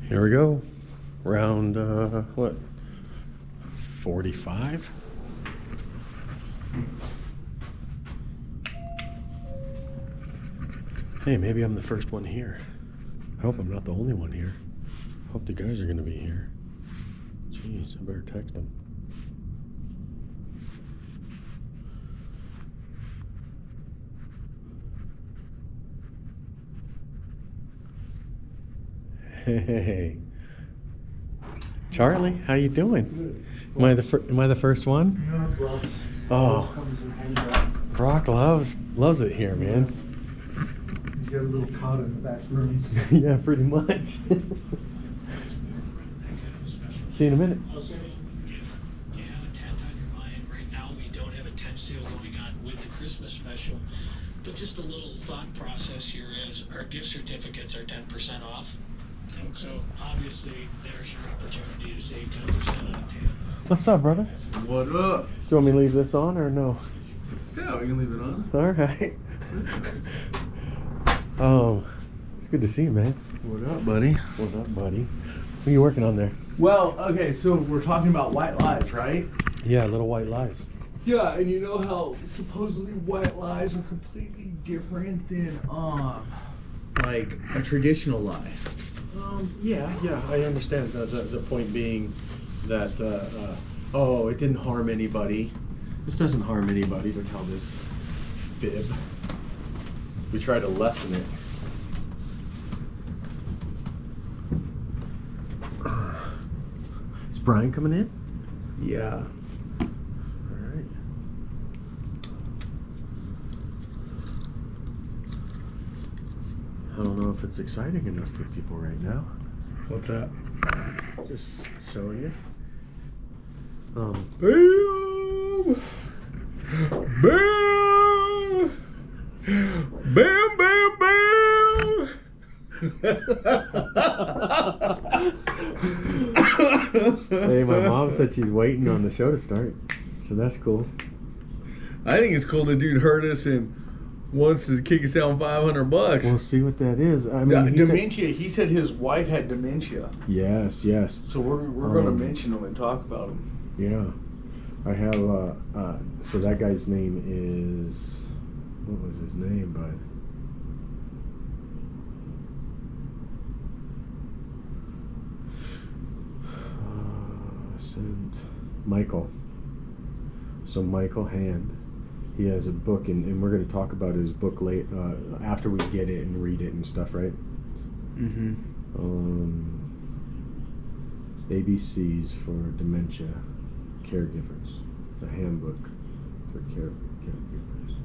Here we go. Round, what? 45? Hey, maybe I'm the first one here. I hope I'm not the only one here. I hope the guys are gonna be here. Jeez, I better text them. Hey, Charlie, how you doing? Am I the first one? Oh, Brock loves it here, man. You got a little cot in the back room. Yeah, pretty much. See you in a minute. If you have a tent on your mind, right now we don't have a tent sale going on with the Christmas special, but just a little thought process here is our gift certificates are 10% off. Okay. So obviously there's your opportunity to save 10% on a tent. What's up, brother? What up? Do you want me to leave this on or no? Yeah, we can leave it on. All right. It's good to see you, man. What up, buddy? What's up, buddy? What are you working on there? Well, okay, so we're talking about white lies, right? Yeah, Little White Lies. Yeah, and you know how supposedly white lies are completely different than like a traditional lie. Yeah, I understand. The point being that, oh, it didn't harm anybody. This doesn't harm anybody to tell this fib. We try to lessen it. Is Brian coming in? Yeah. All right. I don't know if it's exciting enough for people right now. What's that? Just showing you. Bam! Bam! Bam, bam, bam! Hey, my mom said she's waiting on the show to start, so that's cool. I think it's cool the dude heard us and wants to kick us out $500. We'll see what that is. I mean, he said- dementia. He said his wife had dementia, Yes. so we're going to mention him and talk about him. Yeah. I have, so that guy's name is, what was his name, bud? Michael. So Michael Hand, he has a book, and we're going to talk about his book late after we get it and read it and stuff, right? Mm-hmm. ABCs for dementia caregivers, a handbook for caregivers.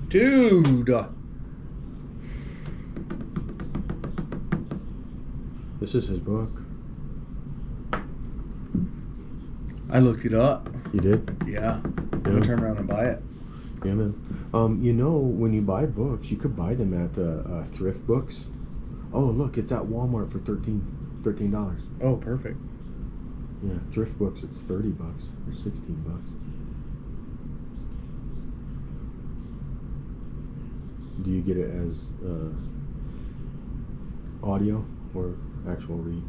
Dude! This is his book. I looked it up. You did? Yeah. I'm going to turn around and buy it. Yeah, man. You know, when you buy books, you could buy them at thrift books. Oh, look, it's at Walmart for $13. Oh, perfect. Yeah, thrift books, it's $30 or $16. Do you get it as audio or actual read?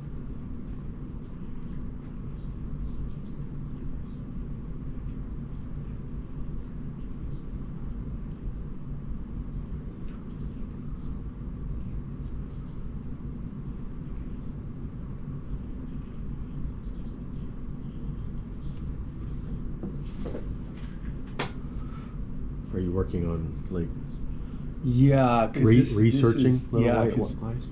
Are you working on like Yeah. researching Little yeah, White Lies?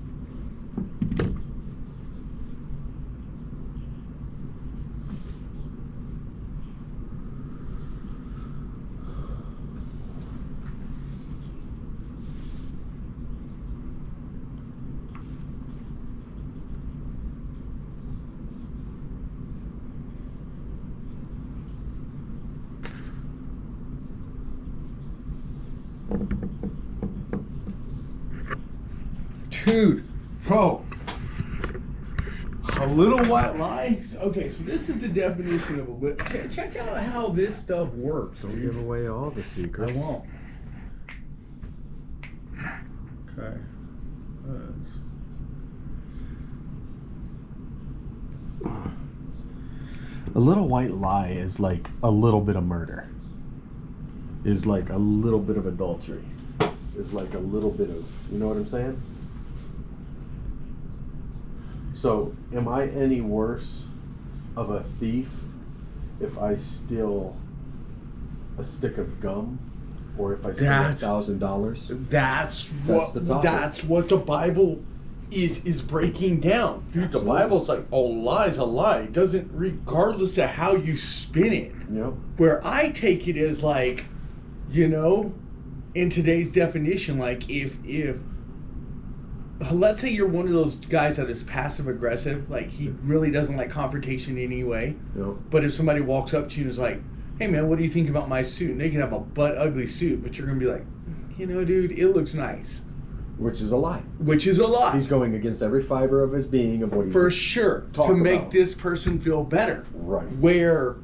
Dude, bro. A little white lie? Okay, so this is the definition of a little. Check out how this stuff works. Don't dude. give away all the secrets. I won't. Okay. Let's... A little white lie is like a little bit of murder. Is like a little bit of adultery. Is like a little bit of, you know what I'm saying? So, am I any worse of a thief if I steal a stick of gum, or if I steal $1,000? That's what the Bible is breaking down. Dude, Absolutely. the Bible's like, oh, lie's a lie. It doesn't, regardless of how you spin it. Yep. Where I take it as like, you know, in today's definition, like if let's say you're one of those guys that is passive aggressive, like he really doesn't like confrontation anyway. Yep. But if somebody walks up to you and is like, hey man, what do you think about my suit? And they can have a butt ugly suit, but you're gonna be like, you know, dude, it looks nice. Which is a lie. Which is a lie. He's going against every fiber of his being of what he For sure. talk To make about. this person feel better. Right. Where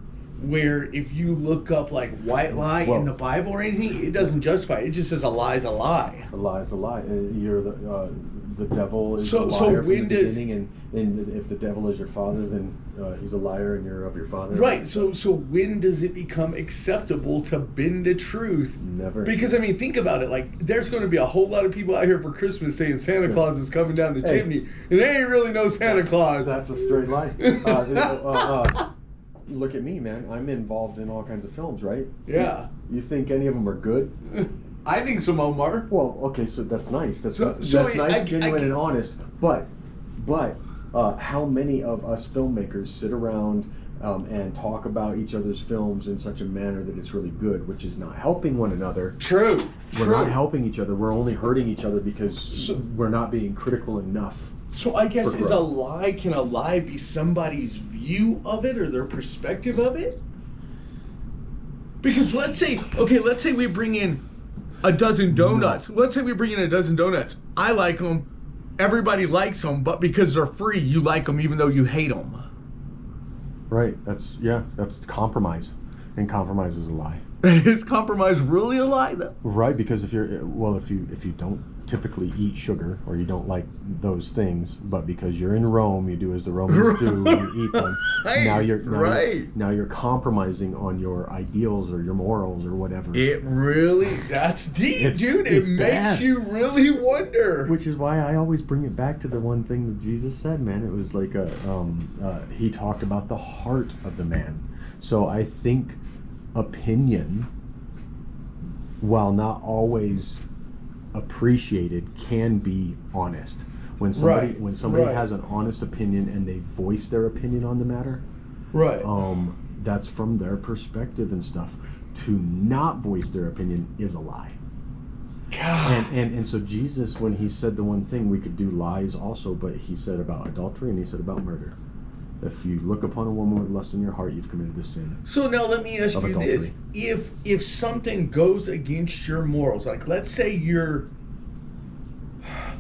if you look up like white lie in Well- the Bible or anything, it doesn't justify it. It just says a lie's a lie. A lie is a lie. You're the devil is So- a so liar from when the does- beginning, and if the devil is your father, then he's a liar, and you're of your father. Right. So when does it become acceptable to bend the truth? Never. Because I mean, think about it. Like, there's going to be a whole lot of people out here for Christmas saying Santa Claus is coming down the Hey. chimney, and they ain't really no Santa Claus. That's a straight lie. Look at me, man. I'm involved in all kinds of films, right? Yeah. You think any of them are good? I think some of them are. Well, okay, so that's nice. That's So that's nice, I genuine, can- and honest. But how many of us filmmakers sit around and talk about each other's films in such a manner that it's really good, which is not helping one another? True. We're not helping each other. We're only hurting each other because we're not being critical enough. So I guess For can growth. a lie be somebody's view of it or their perspective of it? Because let's say we bring in a dozen donuts. Let's say we bring in a dozen donuts. I like them. Everybody likes them, but because they're free, you like them even though you hate them. Right. That's compromise, and compromise is a lie. Is compromise really a lie, though? Right, because if you don't typically eat sugar, or you don't like those things, but because you're in Rome, you do as the Romans do, you eat them. Now you're compromising on your ideals or your morals or whatever. That's deep, It's- dude. It it's makes bad. you really wonder. Which is why I always bring it back to the one thing that Jesus said, man. It was like he talked about the heart of the man. So I think opinion, while not always appreciated, can be honest. When somebody right. has an honest opinion and they voice their opinion on the matter, Right. that's from their perspective and stuff. To not voice their opinion is a lie. God. And so Jesus, when he said the one thing, we could do lies also, but he said about adultery and he said about murder. If you look upon a woman with lust in your heart, you've committed the sin. So now let me ask Of you this: adultery. if something goes against your morals, like let's say you're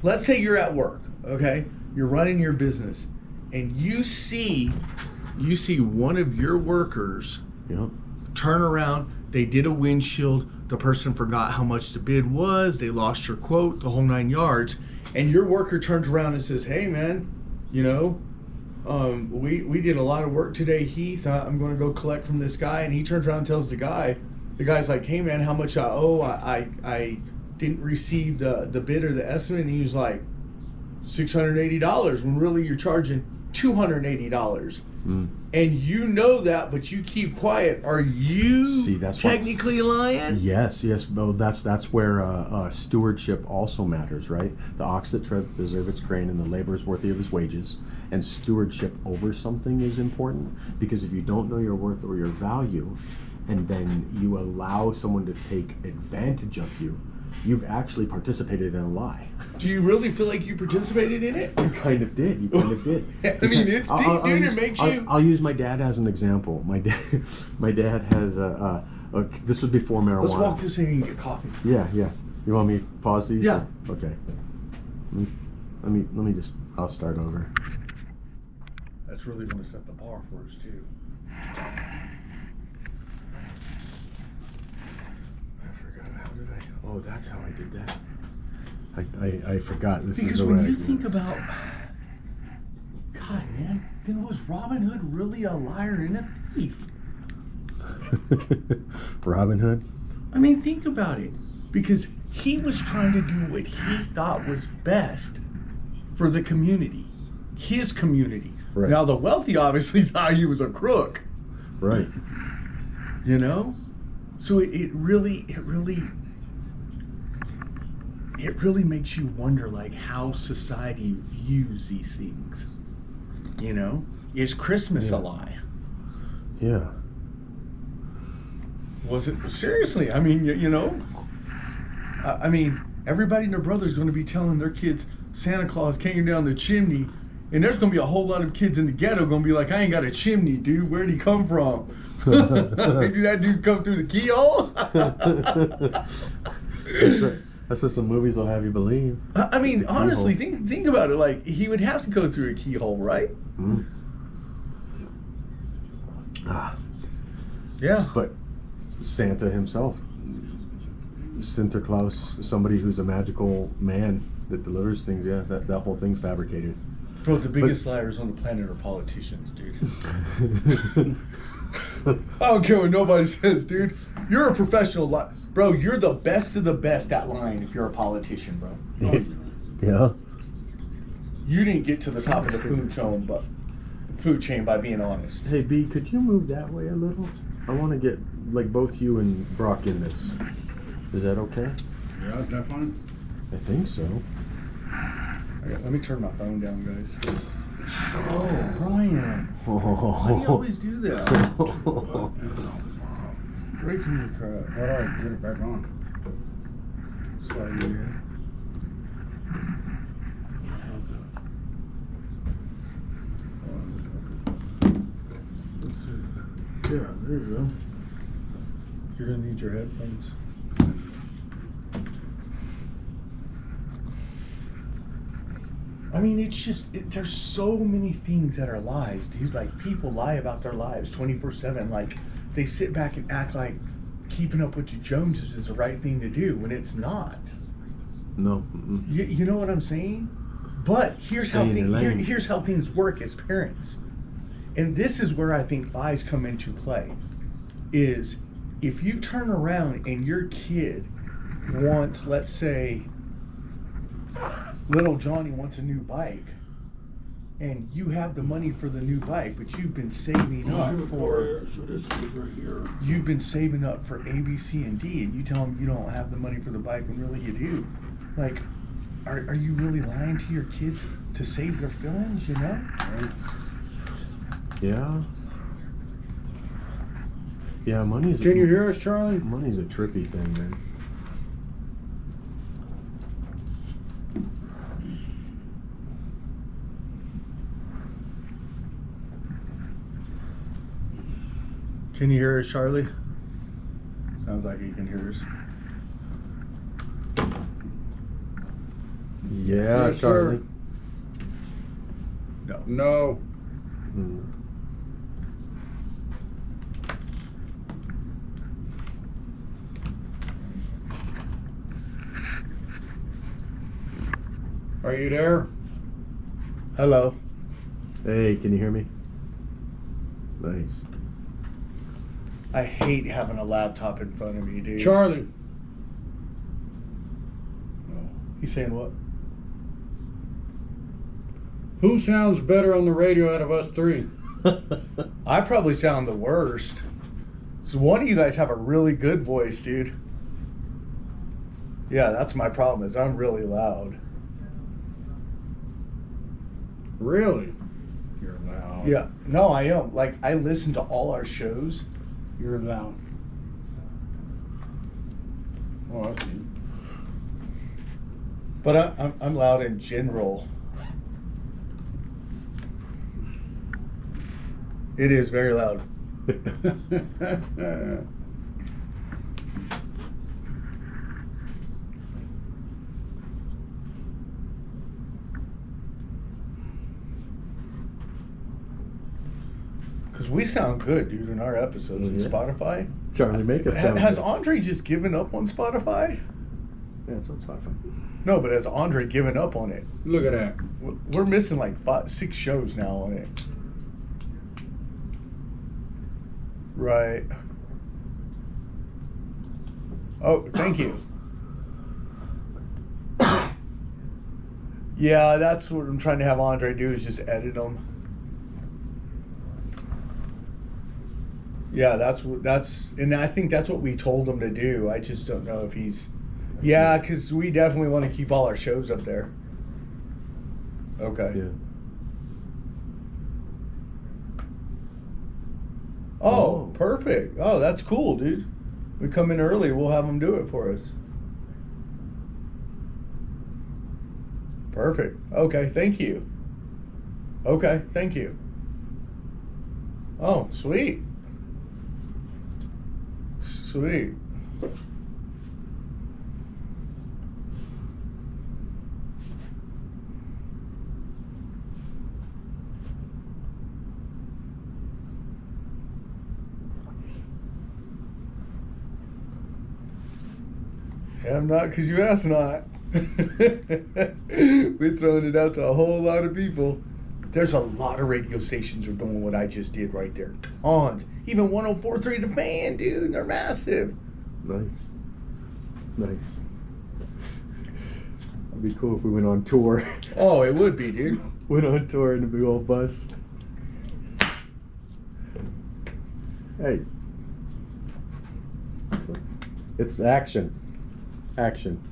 at work, okay? You're running your business, and you see one of your workers Yep. turn around. They did a windshield. The person forgot how much the bid was. They lost your quote, the whole 9 yards. And your worker turns around and says, "Hey, man, you know, we did a lot of work today, Heath. I'm going to go collect from this guy." And he turns around and tells the guy's like, "Hey, man, how much I owe? I didn't receive the bid or the estimate." And he was like, $680, when really you're charging $280. And you know that, but you keep quiet. Are you See, that's why- technically lying? Yes. Well, that's where stewardship also matters, right? The ox that treadeth deserve its grain, and the labor is worthy of his wages. And stewardship over something is important, because if you don't know your worth or your value, and then you allow someone to take advantage of you, you've actually participated in a lie. Do you really feel like you participated in it? You kind of did. I mean, it's deep, dude. It makes you... I'll use my dad as an example. My dad has this was before marijuana. Let's walk this in and get coffee. Yeah. You want me to pause these? Yeah. Okay. Let me just. I'll start over. That's really going to set the bar for us, too. I forgot. How did I? Oh, that's how I did that. I forgot this Because is the when way. you think about, God, man, then was Robin Hood really a liar and a thief? Robin Hood. I mean, think about it. Because he was trying to do what he thought was best for the community, his community. Right. Now, the wealthy obviously thought he was a crook, Right. you know? So it really makes you wonder, like, how society views these things. You know? Is Christmas a Yeah. lie? Yeah. Was it? Seriously, I mean, you know? I mean, everybody and their brother's going to be telling their kids Santa Claus came down the chimney, and there's going to be a whole lot of kids in the ghetto going to be like, I ain't got a chimney, dude. Where'd he come from? Did that dude come through the keyhole? That's right. That's what some movies will have you believe. I mean, The honestly, keyhole. think about it. Like, he would have to go through a keyhole, right? Mm. Ah, Yeah. but Santa himself, Santa Claus, somebody who's a magical man that delivers things. Yeah, that whole thing's fabricated. Bro, the biggest liars on the planet are politicians, dude. I don't care what nobody says, dude. You're a professional bro, you're the best of the best at lying if you're a politician, bro. Yeah. You didn't get to the top of the food chain by being honest. Hey B, could you move that way a little? I want to get like both you and Brock in this. Is that okay? Yeah, is that fine? I think so. Let me turn my phone down, guys. Oh, Brian. Why do you Oh. always do that? Breaking your crap. How do I get it back on? Slide it in. Let's see. Yeah, there you go. You're gonna need your headphones. I mean, it's just, there's so many things that are lies, dude. Like, people lie about their lives 24/7. Like, they sit back and act like keeping up with the Joneses is the right thing to do when it's not. No. Mm-mm. You know what I'm saying? But here's how Stay in your lane. here's how things work as parents. And this is where I think lies come into play. Is if you turn around and your kid wants, let's say, little Johnny wants a new bike, and you have the money for the new bike, but you've been saving up for So this is right here. you've been saving up for A, B, C, and D, and you tell them you don't have the money for the bike when really you do. Like, are you really lying to your kids to save their feelings, you know? Yeah. Yeah, money's. Can you hear us, Charlie? Money's a trippy thing, man. Can you hear us, Charlie? Sounds like you can hear us. Yeah, Yes, Charlie. sir. No. No. Mm. Are you there? Hello. Hey, can you hear me? Nice. I hate having a laptop in front of me, dude. Charlie. He's saying what? Who sounds better on the radio out of us three? I probably sound the worst. So one of you guys have a really good voice, dude. Yeah, that's my problem, is I'm really loud. Really? You're loud. Yeah, no, I am. Like, I listen to all our shows. You're loud. Oh, I see. But I'm loud in general. It is very loud. Because we sound good, dude, in our episodes in Yeah. Spotify. Charlie, make us sound Has good. Andre just given up on Spotify? Yeah, it's on Spotify. No, but has Andre given up on it? Look at that. We're missing like 6 shows now on it. Right. Oh, thank you. Yeah, that's what I'm trying to have Andre do, is just edit them. Yeah, and I think that's what we told him to do. I just don't know if he's. Yeah, because we definitely want to keep all our shows up there. Okay. Yeah. Oh, perfect. Oh, that's cool, dude. We come in early, we'll have them do it for us. Perfect. Okay, thank you. Okay, thank you. Oh, sweet. Sweet. I'm not, because you asked not. We're throwing it out to a whole lot of people. There's a lot of radio stations are doing what I just did right there. Tons. Even 104.3 The Fan, dude. They're massive. Nice. Nice. It'd be cool if we went on tour. Oh, it would be, dude. Went on tour in a big old bus. Hey. It's action. Action.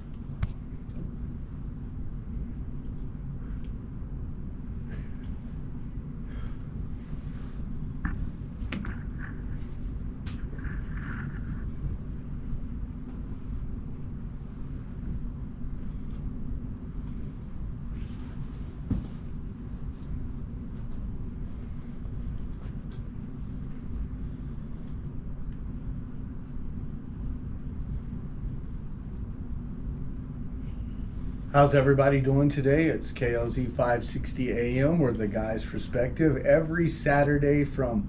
How's everybody doing today? It's KLZ 560 AM. We're the Guys Perspective every Saturday from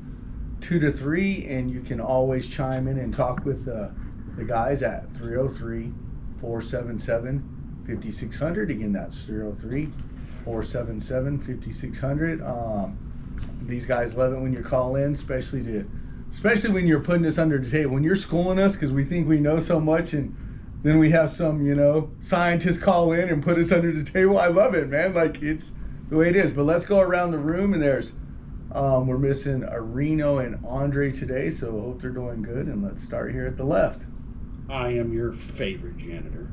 2 to 3, and you can always chime in and talk with the guys at 303-477-5600. Again, that's 303-477-5600. These guys love it when you call in, especially when you're putting us under the table. When you're schooling us because we think we know so much, and then we have some, scientists call in and put us under the table. I love it, man. Like, it's the way it is. But let's go around the room, and we're missing Areno and Andre today, so hope they're doing good. And let's start here at the left. I am your favorite janitor.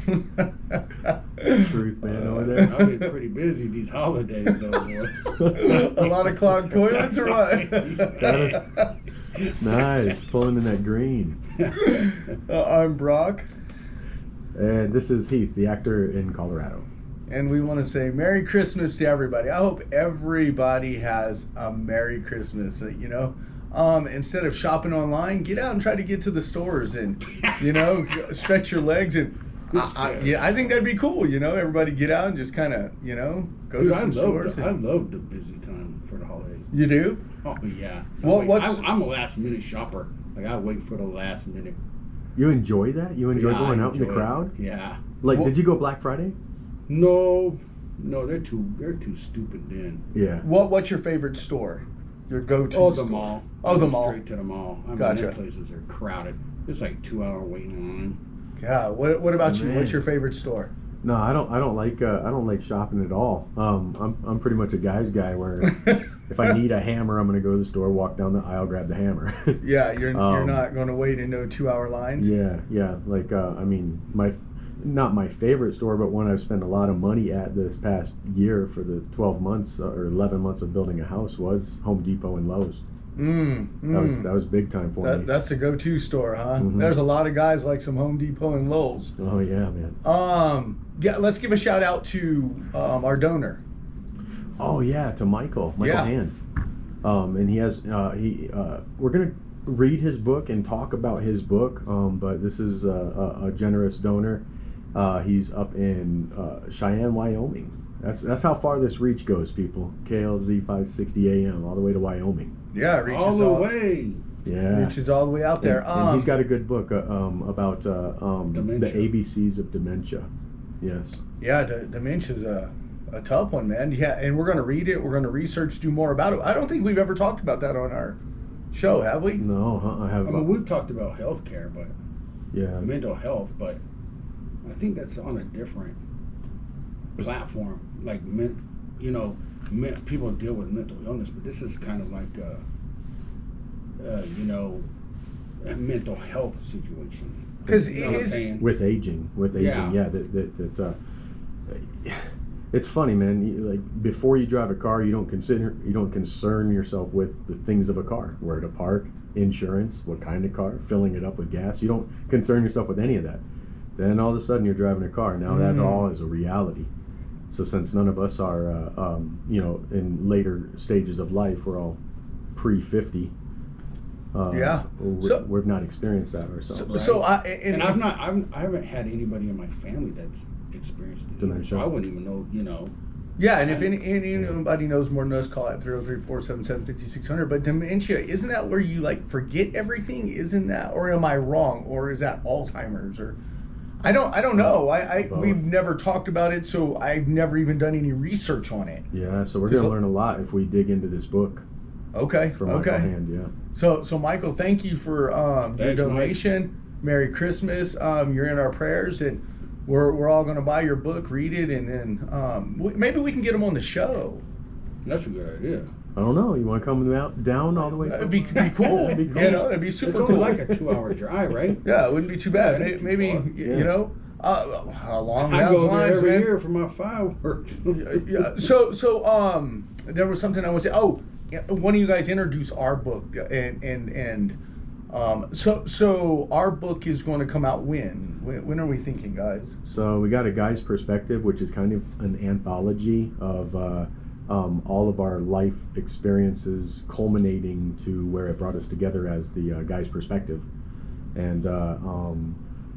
Truth, man, over there. I've been pretty busy these holidays, though, boy. A lot of clogged toilets or what? Nice. Pulling in that green. I'm Brock. And this is Heath, the actor in Colorado. And we want to say Merry Christmas to everybody. I hope everybody has a Merry Christmas. Instead of shopping online, get out and try to get to the stores and, stretch your legs. And I think that'd be cool. Everybody get out and just kind of, go to some stores. I love the busy time for the holidays. You do? Oh, yeah. I'm a last minute shopper. Like, I wait for the last minute. You enjoy that? You enjoy going out in the crowd? Yeah. Like, did you go Black Friday? No, they're too stupid then. Yeah. What's your favorite store? Your go-to Oh, store? the mall. Oh, the I go mall. Straight to the mall. I mean, Gotcha. their places are crowded. It's like 2-hour waiting line. Yeah. What about you? Man. What's your favorite store? No, I don't like shopping at all. I'm pretty much a guy's guy where if I need a hammer, I'm gonna go to the store, walk down the aisle, grab the hammer. Yeah, you're not going to wait in no 2-hour lines. Yeah. Like not my favorite store, but one I've spent a lot of money at this past year for the 12 months or 11 months of building a house was Home Depot and Lowe's. That was big time for me. That's a go-to store, huh? Mhm. There's a lot of guys like some Home Depot and Lowe's. Oh yeah, man. Let's give a shout out to our donor. Oh yeah, to Michael Yeah. Hand. And he has we're gonna read his book and talk about his book. But this is a generous donor. He's up in Cheyenne, Wyoming. That's how far this reach goes, people. KLZ 560 AM all the way to Wyoming. Yeah, it reaches All the way. Yeah. which is all the way out there. And he's got a good book about the Dementia. ABCs of dementia. Yes. Yeah, dementia's a tough one, man. Yeah, and we're going to read it. We're going to research, do more about it. I don't think we've ever talked about that on our show, have we? No, I have. I mean, we've talked about healthcare, but Yeah. mental health, but I think that's on a different platform. Like, people deal with mental illness, but this is kind of like a mental health situation. 'Cause You know what I'm it is- saying? With aging, Yeah. It's funny, man. Like before you drive a car, you don't concern yourself with the things of a car, where to park, insurance, what kind of car, filling it up with gas. You don't concern yourself with any of that. Then all of a sudden you're driving a car. Now that all is a reality. So since none of us are, in later stages of life, we're all pre-50. Yeah. We've not experienced that ourselves. So I haven't had anybody in my family that's experienced it either, Dementia. so I wouldn't even know. Yeah, and if anybody knows more than us, call it 303-477-5600. But dementia, isn't that where you like forget everything? Isn't that, or am I wrong? Or is that Alzheimer's? Or I don't know. We've never talked about it, so I've never even done any research on it. Yeah, so we're going to learn a lot if we dig into this book Okay. from Michael Hand. Yeah. So Michael, thank you for your Thanks, donation. Merry Christmas. You're in our prayers, and we're all going to buy your book, read it, and then maybe we can get them on the show. That's a good idea. I don't know. You want to come down all the way? It'd be cool. That'd be cool. You know, it'd be super It's only cool. like a 2-hour drive, right? Yeah, it wouldn't be too bad. Yeah, Maybe too far. you know, along I those go there lines, every man. year for my fireworks. Yeah. So there was something I was. Oh, one of you guys introduced our book, so our book is going to come out when? When are we thinking, guys? So we got a guy's perspective, which is kind of an anthology of all of our life experiences, culminating to where it brought us together as the guy's perspective, and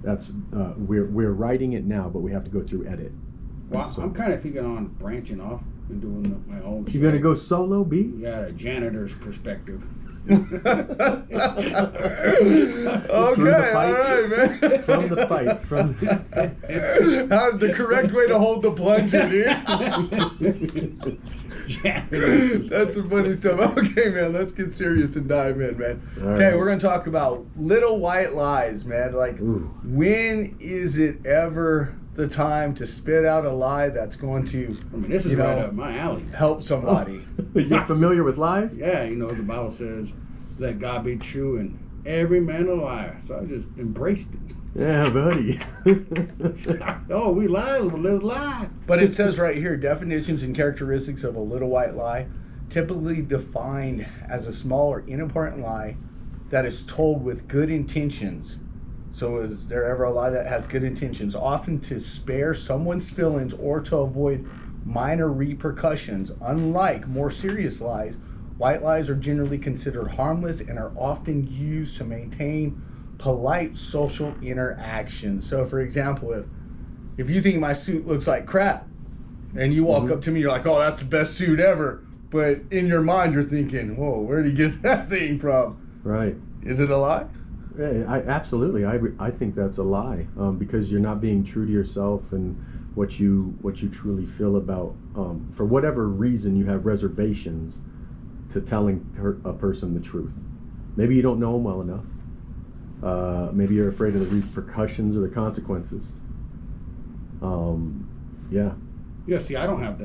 that's we're writing it now, but we have to go through edit. Well, So- I'm kind of thinking on branching off and doing my own. You gonna go solo, B? Yeah, a janitor's perspective. Okay, all right, man. From the pipes, from How's the correct way to hold the plunger, dude? That's some funny stuff. Okay, man, let's get serious and dive in, man. All Okay, right. we're gonna talk about little white lies, man. Like, Ooh. when is it ever the time to spit out a lie that's going to I mean, this is right up my alley. help somebody? You're familiar with lies? Yeah, the Bible says, let God be true and every man a liar. So I just embraced it. Yeah, buddy. Oh, we lie, let's lie. But it says right here, definitions and characteristics of a little white lie, typically defined as a small or inapparent lie that is told with good intentions. So is there ever a lie that has good intentions? Often to spare someone's feelings or to avoid minor repercussions. Unlike more serious lies, white lies are generally considered harmless and are often used to maintain polite social interaction. So for example, if you think my suit looks like crap and you walk up to me, you're like, oh, that's the best suit ever. But in your mind, you're thinking, whoa, where'd he get that thing from? Right. Is it a lie? Yeah, absolutely. I think that's a lie, because you're not being true to yourself and what you truly feel about. For whatever reason, you have reservations to telling a person the truth. Maybe you don't know them well enough. Maybe you're afraid of the repercussions or the consequences. Yeah. Yeah, see, I don't have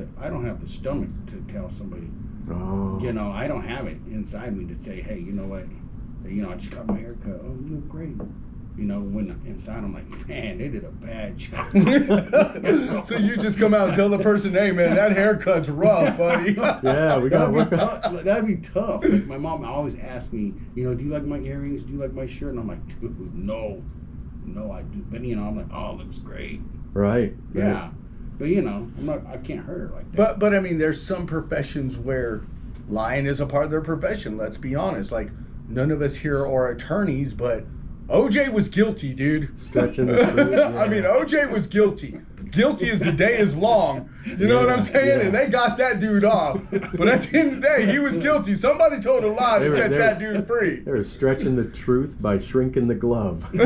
the stomach to tell somebody. Oh. I don't have it inside me to say, hey, you know what? I just got my hair cut. Oh, you look great. When inside I'm like, man, they did a bad job. So you just come out and tell the person, hey, man, that haircut's rough, buddy. Yeah, we gotta work on. That'd be tough. Like, my mom always asked me, do you like my earrings? Do you like my shirt? And I'm like, dude, no, I do. But I'm like, oh, it looks great. Right. Yeah, but I can't hurt her like that. But I mean, there's some professions where lying is a part of their profession. Let's be honest. Like, none of us here are attorneys, but OJ was guilty, dude. Stretching the truth, I mean, OJ was guilty. guilty as the day is long. You know what I'm saying? Yeah. And they got that dude off. But at the end of the day, he was guilty. Somebody told a lie They to were- set they that were- dude free. They were stretching the truth by shrinking the glove. What's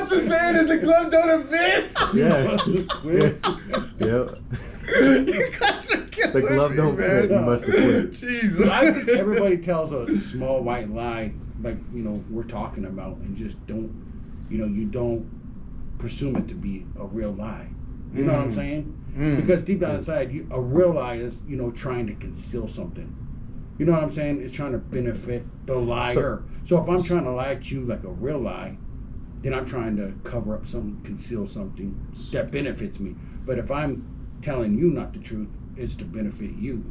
the saying? If the glove don't fit? Yeah. Yeah. You guys are killing The glove me, don't fit. You man. must have quit. Jesus. I think everybody tells a small white lie, like, you know, we're talking about, and just don't, you know, you don't presume it to be a real lie. You know what I'm saying? Because deep down inside, a real lie is, you know, trying to conceal something. You know what I'm saying? It's trying to benefit the liar. So if I'm trying to lie to you like a real lie, then I'm trying to cover up something, conceal something that benefits me. But if I'm telling you not the truth, it's to benefit you.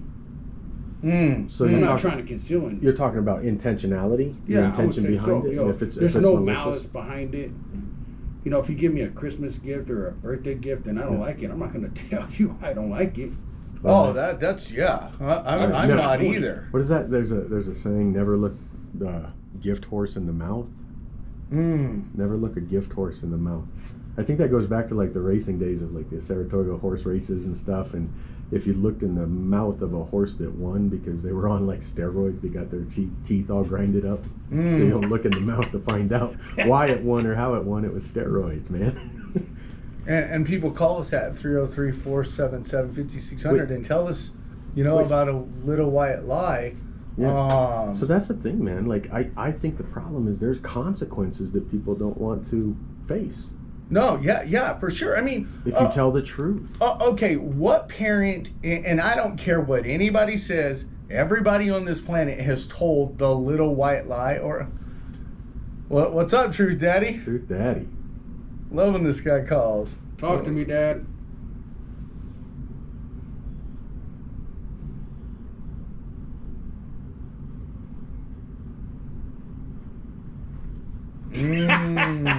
So I'm you're not talking, trying to conceal it. you're talking about intentionality, the Yeah, I would intention say behind so. it. Yo, And if it's there's if it's no malicious. malice behind it. You know, if you give me a Christmas gift or a birthday gift and I don't like it, I'm not going to tell you I don't like it. Oh, that's yeah. I'm I've never- not either. What is that? There's a saying: never look the gift horse in the mouth. Never look a gift horse in the mouth. I think that goes back to like the racing days of like the Saratoga horse races and stuff. And if you looked in the mouth of a horse that won because they were on like steroids, they got their teeth all grinded up. So you don't look in the mouth to find out why it won or how it won. It was steroids, man. And people call us at 303-477-5600 Wait. and tell us, you know, Wait. about a little white lie. Yeah. So that's the thing, man. Like I think the problem is there's consequences that people don't want to face No, yeah, for sure. I mean, if you tell the truth. okay, what parent, and I don't care what anybody says, everybody on this planet has told the little white lie. Or what's up, Truth Daddy? Truth Daddy. Loving this guy calls. Talk to me, Dad.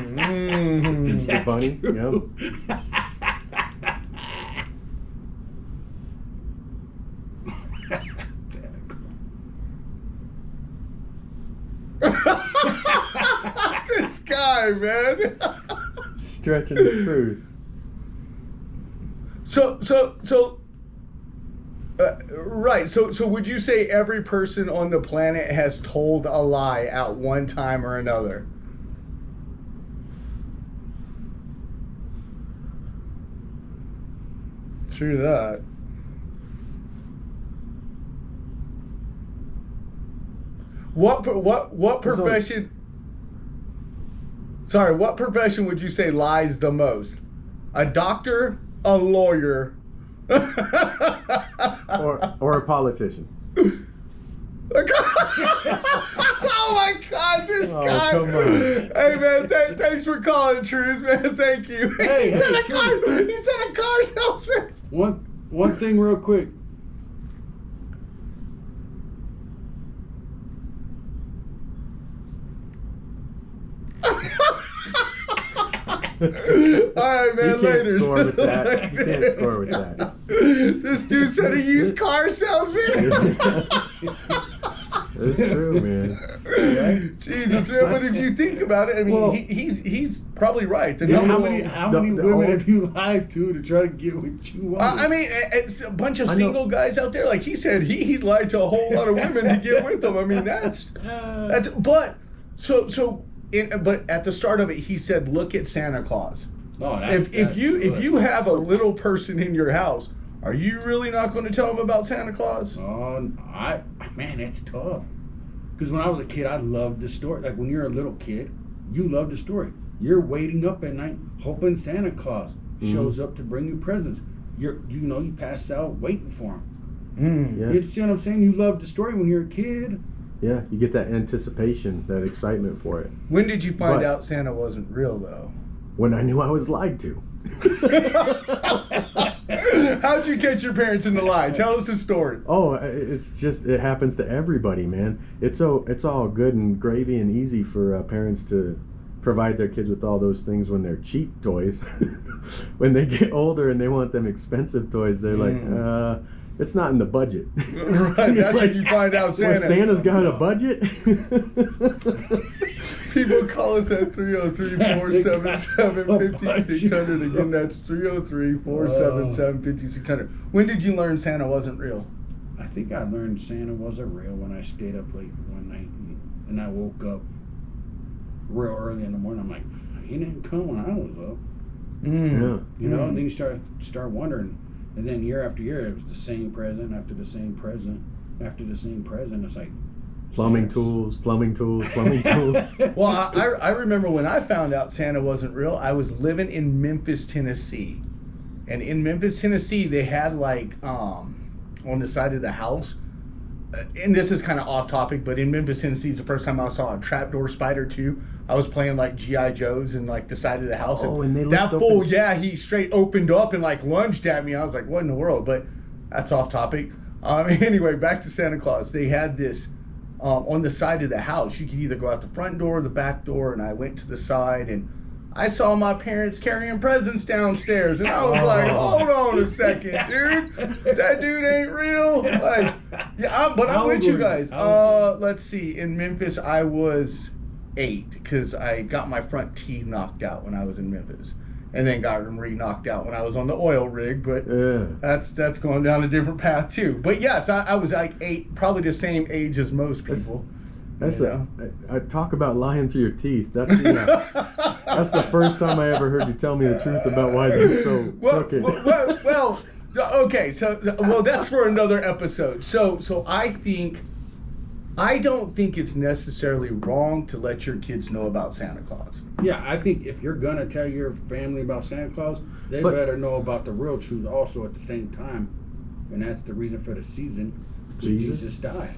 Mr. Bunny. Yep. This guy, man. Stretching the truth. Right. So would you say every person on the planet has told a lie at one time or another? True that. What profession? Sorry, what profession would you say lies the most? A doctor, a lawyer, Or a politician. Oh my God, this Oh, guy! come on. Hey man, thanks for calling, Truth, man. Thank you. Hey, he said hey, a car. Truth. He said a car salesman. One thing real quick. All right, man. You can't Later. score with that. You can't score with that. This dude said a used car salesman. That's true, man. Jesus, man. But if you think about it, I mean, Well- he's probably right. The Yeah, number how one- many the women old- have you lied to try to get what you want? I mean, it's a bunch of I know. single guys out there. Like he said, he lied to a whole lot of women to get with them. I mean, that's but but at the start of it, he said, "Look at Santa Claus. Oh, that's If you good. have a little person in your house, are you really not going to tell them about Santa Claus?" Man, that's tough. Because when I was a kid, I loved the story. Like when you're a little kid, you love the story. You're waiting up at night, hoping Santa Claus shows up to bring you presents. You pass out waiting for him. Yeah. You see what I'm saying? You love the story when you're a kid. Yeah, you get that anticipation, that excitement for it. When did you find But- out Santa wasn't real, though? When I knew I was lied to. How'd you catch your parents in the lie? Tell us the story. Oh, it happens to everybody, man. It's all good and gravy and easy for parents to provide their kids with all those things when they're cheap toys. When they get older and they want them expensive toys, they're like, It's not in the budget. Right, that's when you find out Well, Santa. Santa's got a budget. People call us at 303-477-5600. Again, that's 303-477-5600. When did you learn Santa wasn't real? I think I learned Santa wasn't real when I stayed up late one night and I woke up real early in the morning. I'm like, he didn't come when I was up. Yeah. You know, and then you start wondering. And then year after year, it was the same present after the same present after the same present. It's like Plumbing tools. Well, I remember when I found out Santa wasn't real, I was living in Memphis, Tennessee. And in Memphis, Tennessee, they had like, on the side of the house, and this is kind of off topic, but in Memphis, Tennessee is the first time I saw a trapdoor spider too. I was playing like G.I. Joes in like the side of the house. Oh, and they that looked fool, open. yeah, he straight opened up and like lunged at me. I was like, what in the world? But that's off topic. Anyway, back to Santa Claus. They had this on the side of the house. You could either go out the front door or the back door, and I went to the side and I saw my parents carrying presents downstairs, and I was like, hold on a second, dude. That dude ain't real. Like, yeah, but I'm with you guys. Let's see. In Memphis, I was 8 because I got my front teeth knocked out when I was in Memphis, and then got them re-knocked out when I was on the oil rig. But Yeah. that's going down a different path too. But yes, I was like 8, probably the same age as most people. That's You know? I talk about lying through your teeth. That's the first time I ever heard you tell me the truth about why they're so crooked. Well, okay. So, that's for another episode. So I don't think it's necessarily wrong to let your kids know about Santa Claus. Yeah, I think if you're gonna tell your family about Santa Claus, they But- better know about the real truth also at the same time, and that's the reason for the season. Jesus died.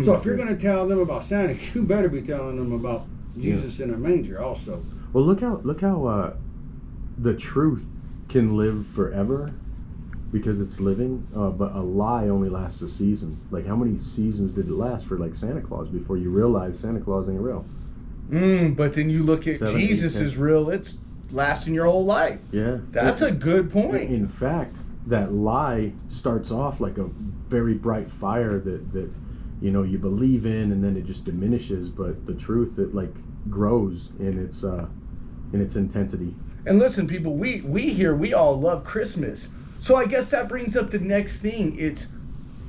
So if you're gonna tell them about Santa, you better be telling them about Jesus in a manger also. Well, look how the truth can live forever because it's living, but a lie only lasts a season. Like, how many seasons did it last for, like, Santa Claus before you realize Santa Claus ain't real? But then you look at 7, 8, Jesus 10. is real. It's lasting your whole life. Yeah. That's a good point. In fact, that lie starts off like a very bright fire that you believe in, and then it just diminishes. But the truth, it like grows in its intensity. And listen, people, we all love Christmas. So I guess that brings up the next thing.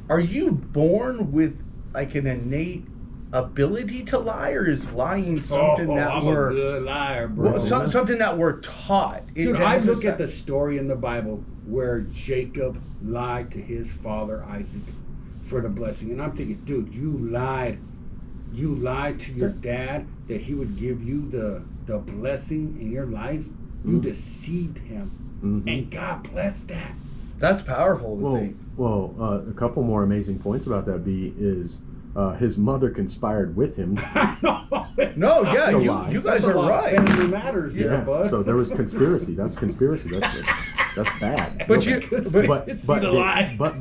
Are you born with like an innate ability to lie, or is lying something I'm a good liar, bro. something that we're taught? Dude, I look at the story in the Bible where Jacob lied to his father Isaac for the blessing, and I'm thinking, dude, you lied to your dad that he would give you the blessing in your life. You deceived him, and God blessed that. That's powerful to think. Well, a couple more amazing points about that is his mother conspired with him. No, yeah, That's a you lie. guys are right. Family matters there, bud. So there was conspiracy. That's conspiracy. That's bad. But you, But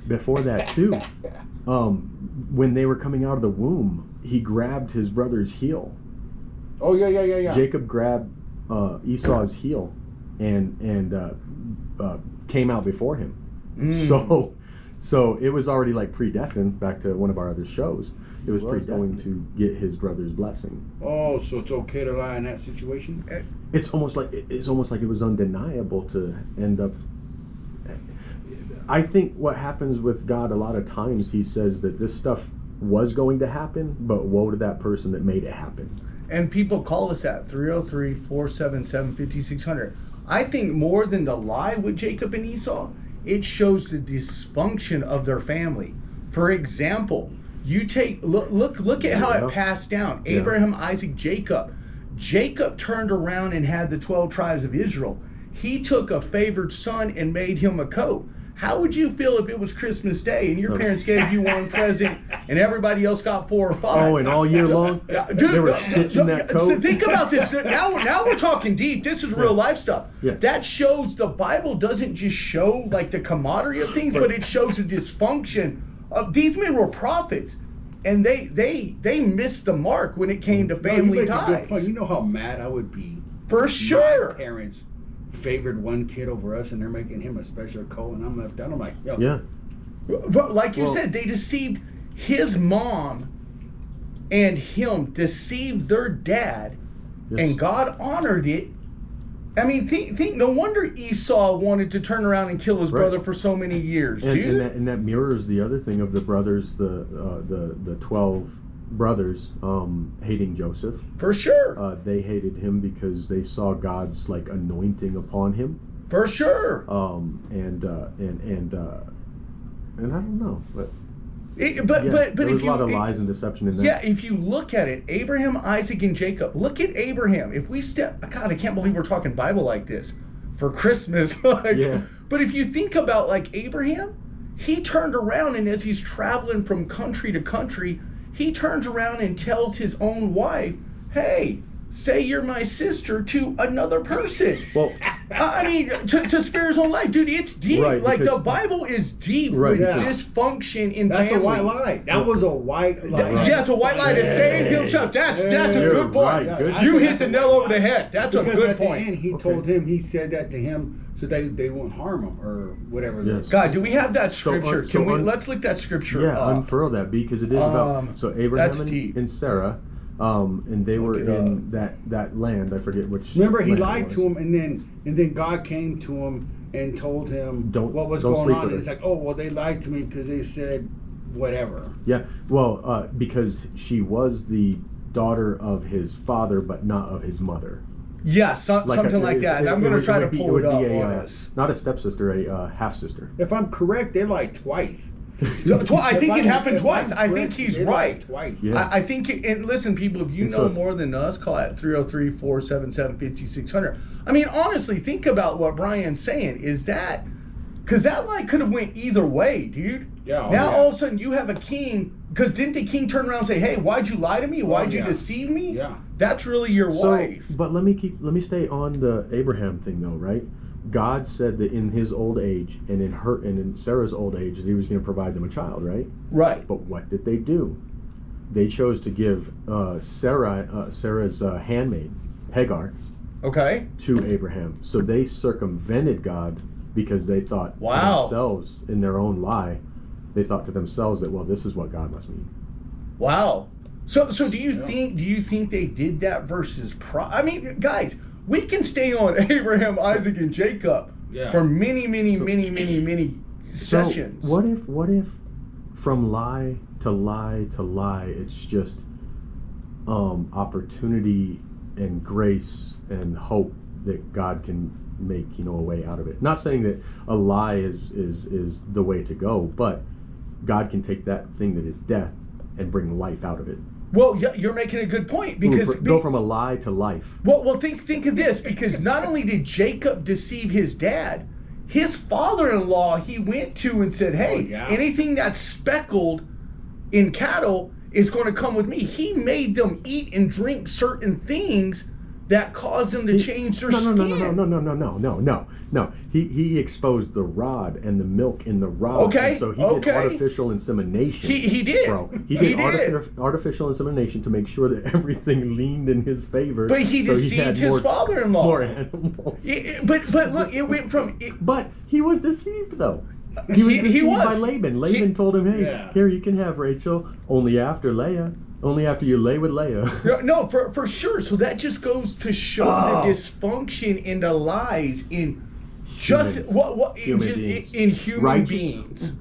before that too, when they were coming out of the womb, he grabbed his brother's heel. Oh yeah. Jacob grabbed Esau's heel and came out before him. So it was already like predestined. Back to one of our other shows, it was predestined to get his brother's blessing. Oh, so it's okay to lie in that situation? It's almost like it was undeniable to end up. I think what happens with God a lot of times, he says that this stuff was going to happen, but woe to that person that made it happen. And people call us at 303-477-5600. I think more than the lie with Jacob and Esau, it shows the dysfunction of their family. For example, you look at how it passed down. Yeah. Abraham, Isaac, Jacob. Jacob turned around and had the 12 tribes of Israel. He took a favored son and made him a coat. How would you feel if it was Christmas Day and your parents gave you one present and everybody else got 4 or 5? Oh, and all year long, they were stitching that coat. Think about this. Now we're talking deep. This is real life stuff. Yeah. That shows the Bible doesn't just show like the camaraderie of things, but it shows the dysfunction of these men were prophets, and they missed the mark when it came to family you make a good ties. point. You know how mad I would be. For sure. My parents favored one kid over us, and they're making him a special coat, and I'm left out. I'm like, yo, Yeah. But like you Well- said, they deceived his mom and him, deceived their dad, Yes. and God honored it. I mean, think. No wonder Esau wanted to turn around and kill his Right. brother for so many years, And, dude. and that mirrors the other thing of the brothers, the 12 brothers hating Joseph. For sure. They hated him because they saw God's like anointing upon him. For sure. And I don't know, but But yeah, but there was if a lot of lies and deception in that. Yeah, if you look at it, Abraham, Isaac, and Jacob. Look at Abraham. If we God, I can't believe we're talking Bible like this for Christmas. Like, Yeah. But if you think about like Abraham, he turned around, and as he's traveling from country to country, he turns around and tells his own wife, "Hey, say you're my sister to another person." Well, I mean, to spare his own life, dude. It's deep. Right, like the because- Bible is deep Right, with yeah. dysfunction in that's families. a white lie. That was a white lie. Yes, a white lie to save himself. That's a You're good point. right, good. I You said hit that's the a nail white over the lie. head. That's a Because good at point. the end, he Okay. told him, he said that to him so they won't harm him or whatever. Yes. God, do we have that So, scripture? so Can we? un- Let's look that scripture yeah, up. unfurl that because it is about so Abraham that's deep. and Sarah, and they were Look it in that land. I forget which. Remember, he land it lied was. to him, and then God came to him and told him Don't- what was don't going sleep on. with And it's her. like, oh well, they lied to me because they said whatever. Yeah, well, because she was the daughter of his father, but not of his mother. Yeah, something like that. And I'm going to try to pull it up be on a, us. not a stepsister, a half sister. If I'm correct, they lied twice. I think it happened If twice. I'm I think correct, he's they lied right. Twice. Yeah. I think, and listen, people, if you And know so- more than us, call it 303-477-5600. I mean, honestly, think about what Brian's saying. Is that, because that lie could have went either way, dude. Yeah, oh, Now yeah. all of a sudden you have a king, because didn't the king turn around and say, hey, why'd you lie to me? Why'd you yeah. deceive me? Yeah. That's really your wife. But let me stay on the Abraham thing though, right? God said that in his old age and in Sarah's old age that he was going to provide them a child, right? Right. But what did they do? They chose to give Sarah's handmaid Hagar Okay. to Abraham. So they circumvented God because they thought Wow. to themselves in their own lie. They thought to themselves that, well, this is what God must mean. Wow. So do you think they did that versus I mean, guys, we can stay on Abraham, Isaac, and Jacob Yeah. for many sessions. So what if from lie to lie to lie, it's just opportunity and grace and hope that God can make a way out of it. Not saying that a lie is the way to go, but God can take that thing that is death and bring life out of it. Well, yeah, you're making a good point because Go from a lie to life. well, think of this, because not only did Jacob deceive his dad, his father-in-law he went to and said, "Hey, Oh, yeah. anything that's speckled in cattle is going to come with me." He made them eat and drink certain things that caused them to change their skin. No. He exposed the rod and the milk in the rod. Okay, And so he okay. did artificial insemination. He did. Bro. He He did, did. artificial insemination to make sure that everything leaned in his favor. But he so deceived had his father-in-law. More animals. But look, it went from But he was deceived though. He was He deceived was. by Laban. Laban told him, "Hey, Yeah. here you can have Rachel, only after Leah. Only after you lay with Leah." no, for sure. So that just goes to show the dysfunction and the lies in just Humans. what Human in, beings. in human Righteous- beings.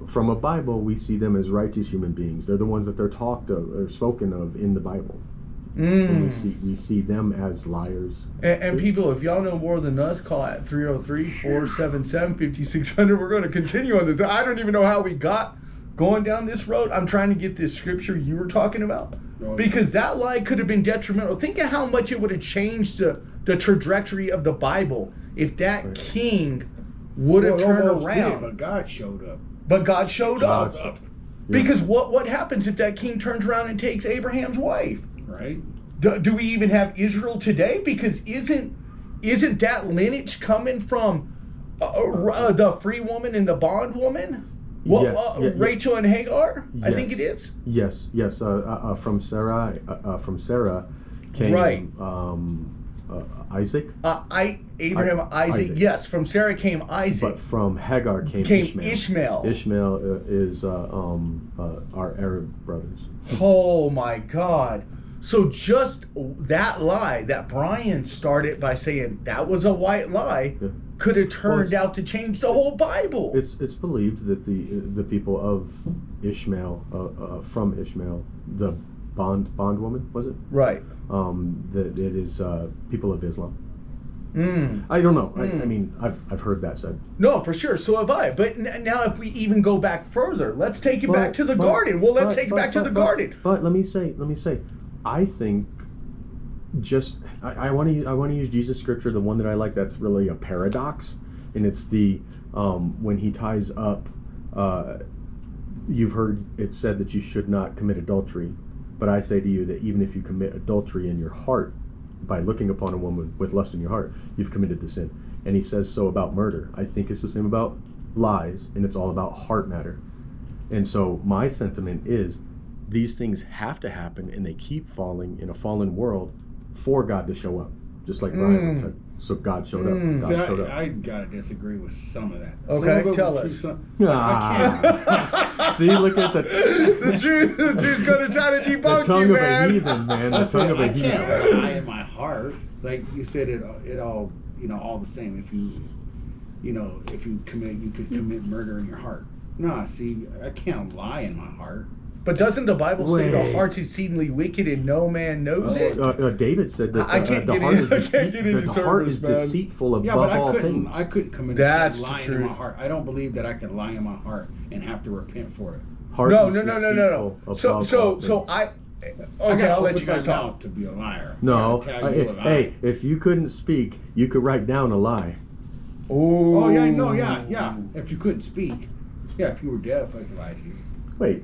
From a Bible, we see them as righteous human beings. They're the ones that they're talked of or spoken of in the Bible. And we see them as liars. And people, if y'all know more than us, call at 303-477-5600. We're going to continue on this. I don't even know how we got going down this road. I'm trying to get this scripture you were talking about, because that lie could have been detrimental. Think of how much it would have changed the trajectory of the Bible if that king would have Well, it turned almost around. did, but God showed up. But God showed up. God showed- Because what happens if that king turns around and takes Abraham's wife? Right? Do we even have Israel today? Because isn't that lineage coming from the free woman and the bond woman? Well, Yes, yeah. Rachel and Hagar? I think it Yes. is. Yes. From Sarah came. Right. Isaac, Abraham, Isaac. Yes, from Sarah came Isaac. but from Hagar came Ishmael. Ishmael is our Arab brothers. Oh my God. So just that lie that Brian started by saying that was a white lie Yeah. could have turned Well, out to change the whole Bible. It's believed that the people of Ishmael, from Ishmael, the bondwoman, was it? Right. That it is people of Islam. Mm. I don't know. I mean, I've heard that said. No, for sure. So have I. But now, if we even go back further, let's take it back to the garden. Well, let's take it back to the garden. But let me say, I think I want to use Jesus scripture, the one that I like. That's really a paradox, and it's the when he ties up. You've heard it said that you should not commit adultery, but I say to you that even if you commit adultery in your heart by looking upon a woman with lust in your heart, you've committed the sin. And he says so about murder. I think it's the same about lies, and it's all about heart matter. And so my sentiment is these things have to happen, and they keep falling in a fallen world for God to show up, just like Brian said. So God showed up. God showed up. I gotta disagree with some of that. Okay, some of it tell was us. true, I can't. See, look at the the Jew's going to try to debunk tongue you, of a man. heathen, man. The tongue of a I can't heathen. lie in my heart. Like you said, it all all the same. If you could commit murder in your heart. No, see, I can't lie in my heart. But doesn't the Bible say the Wait. heart's exceedingly wicked and no man knows it? David said that I can't the get heart in- is I can't get into the heart is service, man. deceitful above Yeah, but all I things. couldn't commit That's the lying in truth. my heart. I don't believe that I can lie in my heart and have to repent for it. Heart No. is So deceitful above all so things. I okay, gotta I'll let open you guys my talk. mouth to be a liar. No, I gotta tell you a lie. hey, if you couldn't speak, you could write down a lie. Ooh. Oh yeah, no, yeah. If you couldn't speak, if you were deaf, I could lie to you. Wait,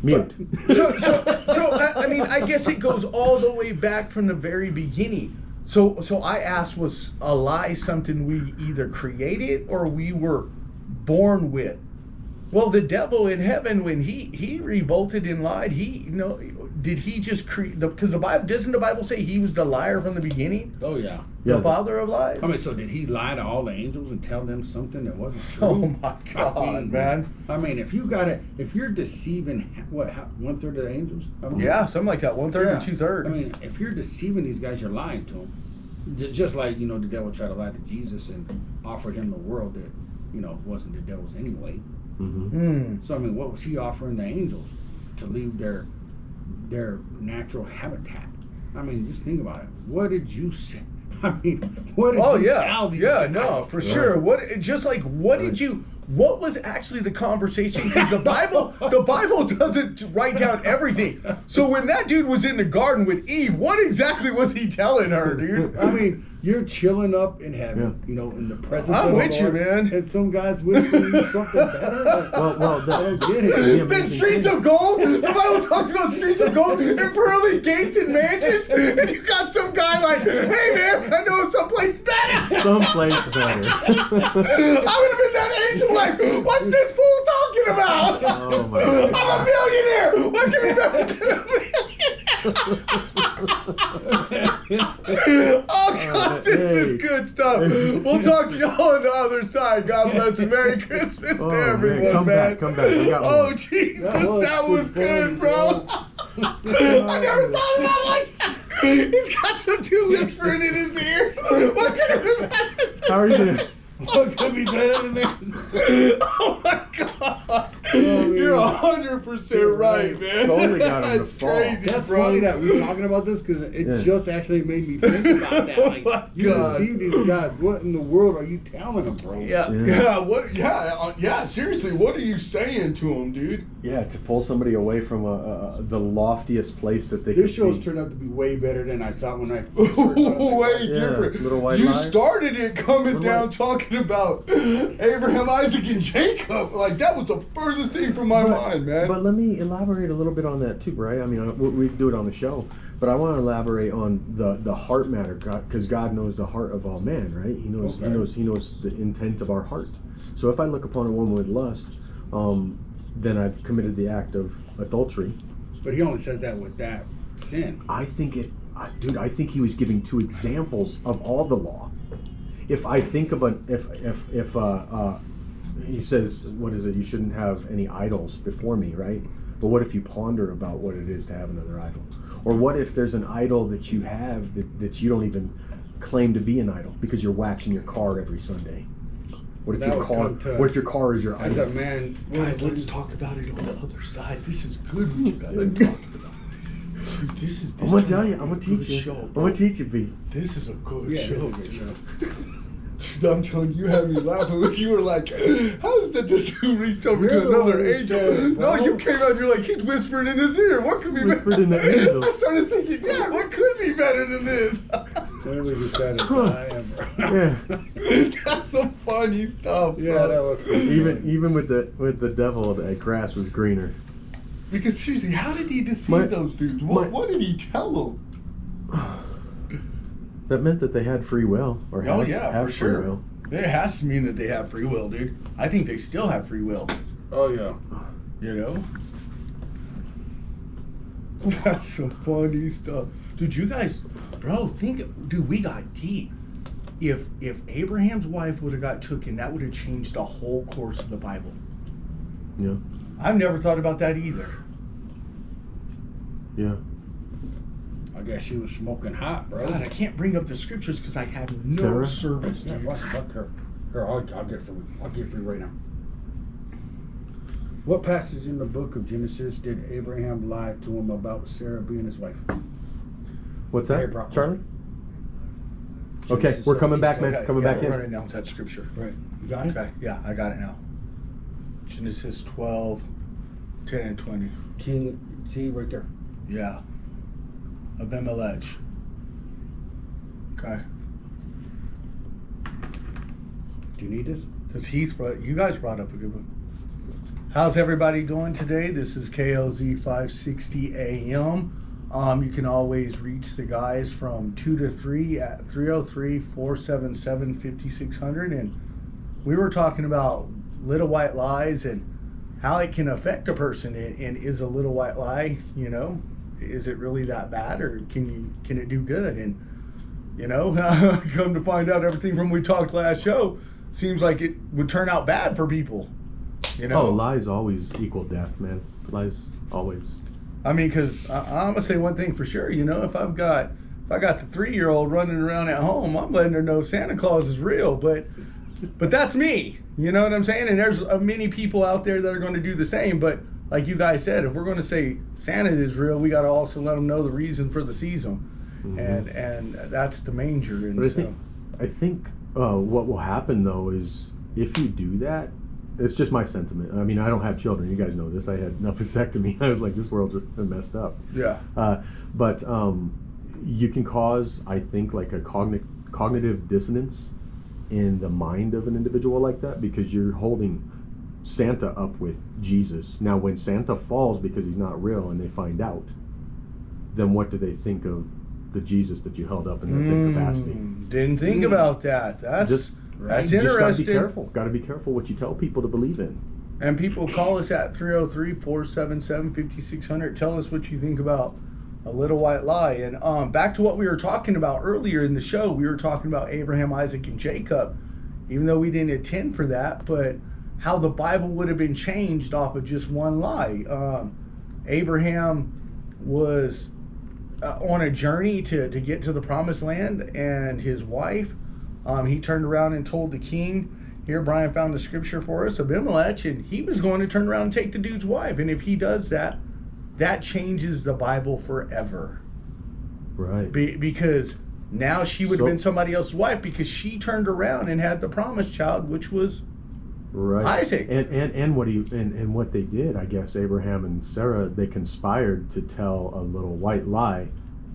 mute. So I mean, I guess it goes all the way back from the very beginning. So I asked, was a lie something we either created or we were born with? Well, the devil in heaven, when he revolted and lied, did he just create? Because doesn't the Bible say he was the liar from the beginning, Oh yeah. Yeah, the father of lies? I mean, so did he lie to all the angels and tell them something that wasn't true? Oh my God, man! I mean, if you're deceiving, what, 1/3 of the angels? I mean, Yeah, something like that. 1/3 or yeah. 2/3. I mean, if you're deceiving these guys, you're lying to them. Just like the devil tried to lie to Jesus and offered him the world that wasn't the devil's anyway. Mm-hmm. So I mean, what was he offering the angels? To leave their natural habitat. I mean, just think about it. What did you say? I mean, what did Oh you yeah, tell these yeah, guys? no, for sure. What was actually the conversation? Because the Bible doesn't write down everything. So when that dude was in the garden with Eve, what exactly was he telling her, dude? I mean, you're chilling up in heaven, in the presence I'm of the with you, Lord, man. and some guy's whispering you something better. Like, Well, I don't get the it. Then amazing streets thing- of gold. The Bible talks about streets of gold and pearly gates and mansions, and you got some guy like, hey man, I know someplace better. someplace better. I would have been that angel like, what's this fool talking about? Oh my God. I'm a millionaire. What can be better than a millionaire? Oh God, this is good stuff. We'll talk to y'all on the other side. God bless you. Merry Christmas Oh, to man. everyone, Come man. back, come back. We got Oh more. Jesus, That that was was good, good, bro. I never thought about it like that. He's got some Jew whispering in his ear. What could have been better? How are you doing? What could be better than that? Oh my God! You're 100% right, man. Totally got him to That's fall. crazy, That's bro. funny that we're talking about this because it Yeah. just actually made me think about that. Like, Oh my you God. deceive these guys. What in the world are you telling them, bro? Yeah. Seriously, what are you saying to him, dude? Yeah, to pull somebody away from the loftiest place that they This could show's be. turned out to be way better than I thought when I first heard about it. Way Yeah, different. little white You lies. started it coming Little down white- talking about Abraham, Isaac, and Jacob. Like that was the furthest thing from my mind, man. But let me elaborate a little bit on that too, right? I mean, we do it on the show, but I want to elaborate on the heart matter, because God knows the heart of all man, right? He knows Okay. he knows the intent of our heart. So if I look upon a woman with lust, then I've committed the act of adultery. But he only says that with that sin. I think dude, I think he was giving two examples of all the law. If I think of if he says, what is it? You shouldn't have any idols before me, right? But what if you ponder about what it is to have another idol? Or what if there's an idol that you have that you don't even claim to be an idol because you're waxing your car every Sunday? What if That your would car? come to- What if your car is your As a idol? man, Guys, let's talk about it on the other side. This is good what you guys are talking about. Dude, this I'm gonna tell turned you. out I'm gonna to be a teach good you. show, I'm bro. gonna teach you, B. This is a good yeah, show. this is a dude. good show. I'm telling you, you had me laughing when you were like, how's that this dude reached over You're to the another one who angel? said it, No, bro. you came out and you're like, he's whispering in his ear. What could be Whispered better? in the angel. I started thinking, yeah, what could be better than this? When we decided I am, bro. Yeah. That's some funny stuff, bro. Yeah, that was cool. Even with the devil, the grass was greener. Because seriously, how did he deceive My- those dudes? my- What did he tell them? That meant that they had free will, or Oh have, yeah, have for free sure. will. It has to mean that they have free will, dude. I think they still have free will. Oh yeah. You know? That's some funny stuff. Dude, you guys, bro, dude, we got deep. If Abraham's wife would have got taken, that would have changed the whole course of the Bible. Yeah, I've never thought about that either. yeah. I guess she was smoking hot, bro. God, I can't bring up the scriptures because I have no Sarah? service, Yeah, dude. watch her. Here, I'll get it for you. I'll get it for you right now. What passage in the book of Genesis did Abraham lie to him about Sarah being his wife? What's Hey, that, Brock. Charlie? Okay, Genesis we're coming 17. back, man. Okay, Coming yeah, back we're in. running down that scripture. Right. You got it? Okay, yeah, I got it now. Genesis 12, 10 and 20. See right there. Yeah. Abimelech. Okay. Do you need this? Because you guys brought up a good one. How's everybody doing today? This is KLZ 560 AM. You can always reach the guys from 2 to 3 at 303-477-5600. And we were talking about little white lies and how it can affect a person. And is a little white lie, is it really that bad, or can it do good? And come to find out, everything from we talked last show seems like it would turn out bad for people. Oh, lies always equal death, man. Lies always. I mean, because I'm gonna say one thing for sure. If I got the 3-year-old running around at home, I'm letting her know Santa Claus is real. But that's me. You know what I'm saying? And there's many people out there that are going to do the same. But like you guys said, if we're going to say Santa is real, we got to also let them know the reason for the season, and that's the manger. And But so, I think what will happen though is if you do that, it's just my sentiment. I mean, I don't have children. You guys know this. I had a vasectomy. I was like, this world just messed up. yeah, But you can cause, I think, like a cognitive dissonance in the mind of an individual like that, because you're holding Santa up with Jesus. Now, when Santa falls because he's not real and they find out, then what do they think of the Jesus that you held up in that same capacity? Didn't think about that. That's Just- that's You just gotta be interesting. careful. Got to be careful what you tell people to believe in. And people call us at 303-477-5600. Tell us what you think about a little white lie. And back to what we were talking about earlier in the show, we were talking about Abraham, Isaac, and Jacob, even though we didn't attend for that, but how the Bible would have been changed off of just one lie. Abraham was on a journey to get to the promised land, and his wife, he turned around and told the king, here Brian found the scripture for us, Abimelech, and he was going to turn around and take the dude's wife. And if he does that, that changes the Bible forever. Right. Because now she would have So- been somebody else's wife, because she turned around and had the promised child, which was Right. Isaac. And what they did, I guess Abraham and Sarah, they conspired to tell a little white lie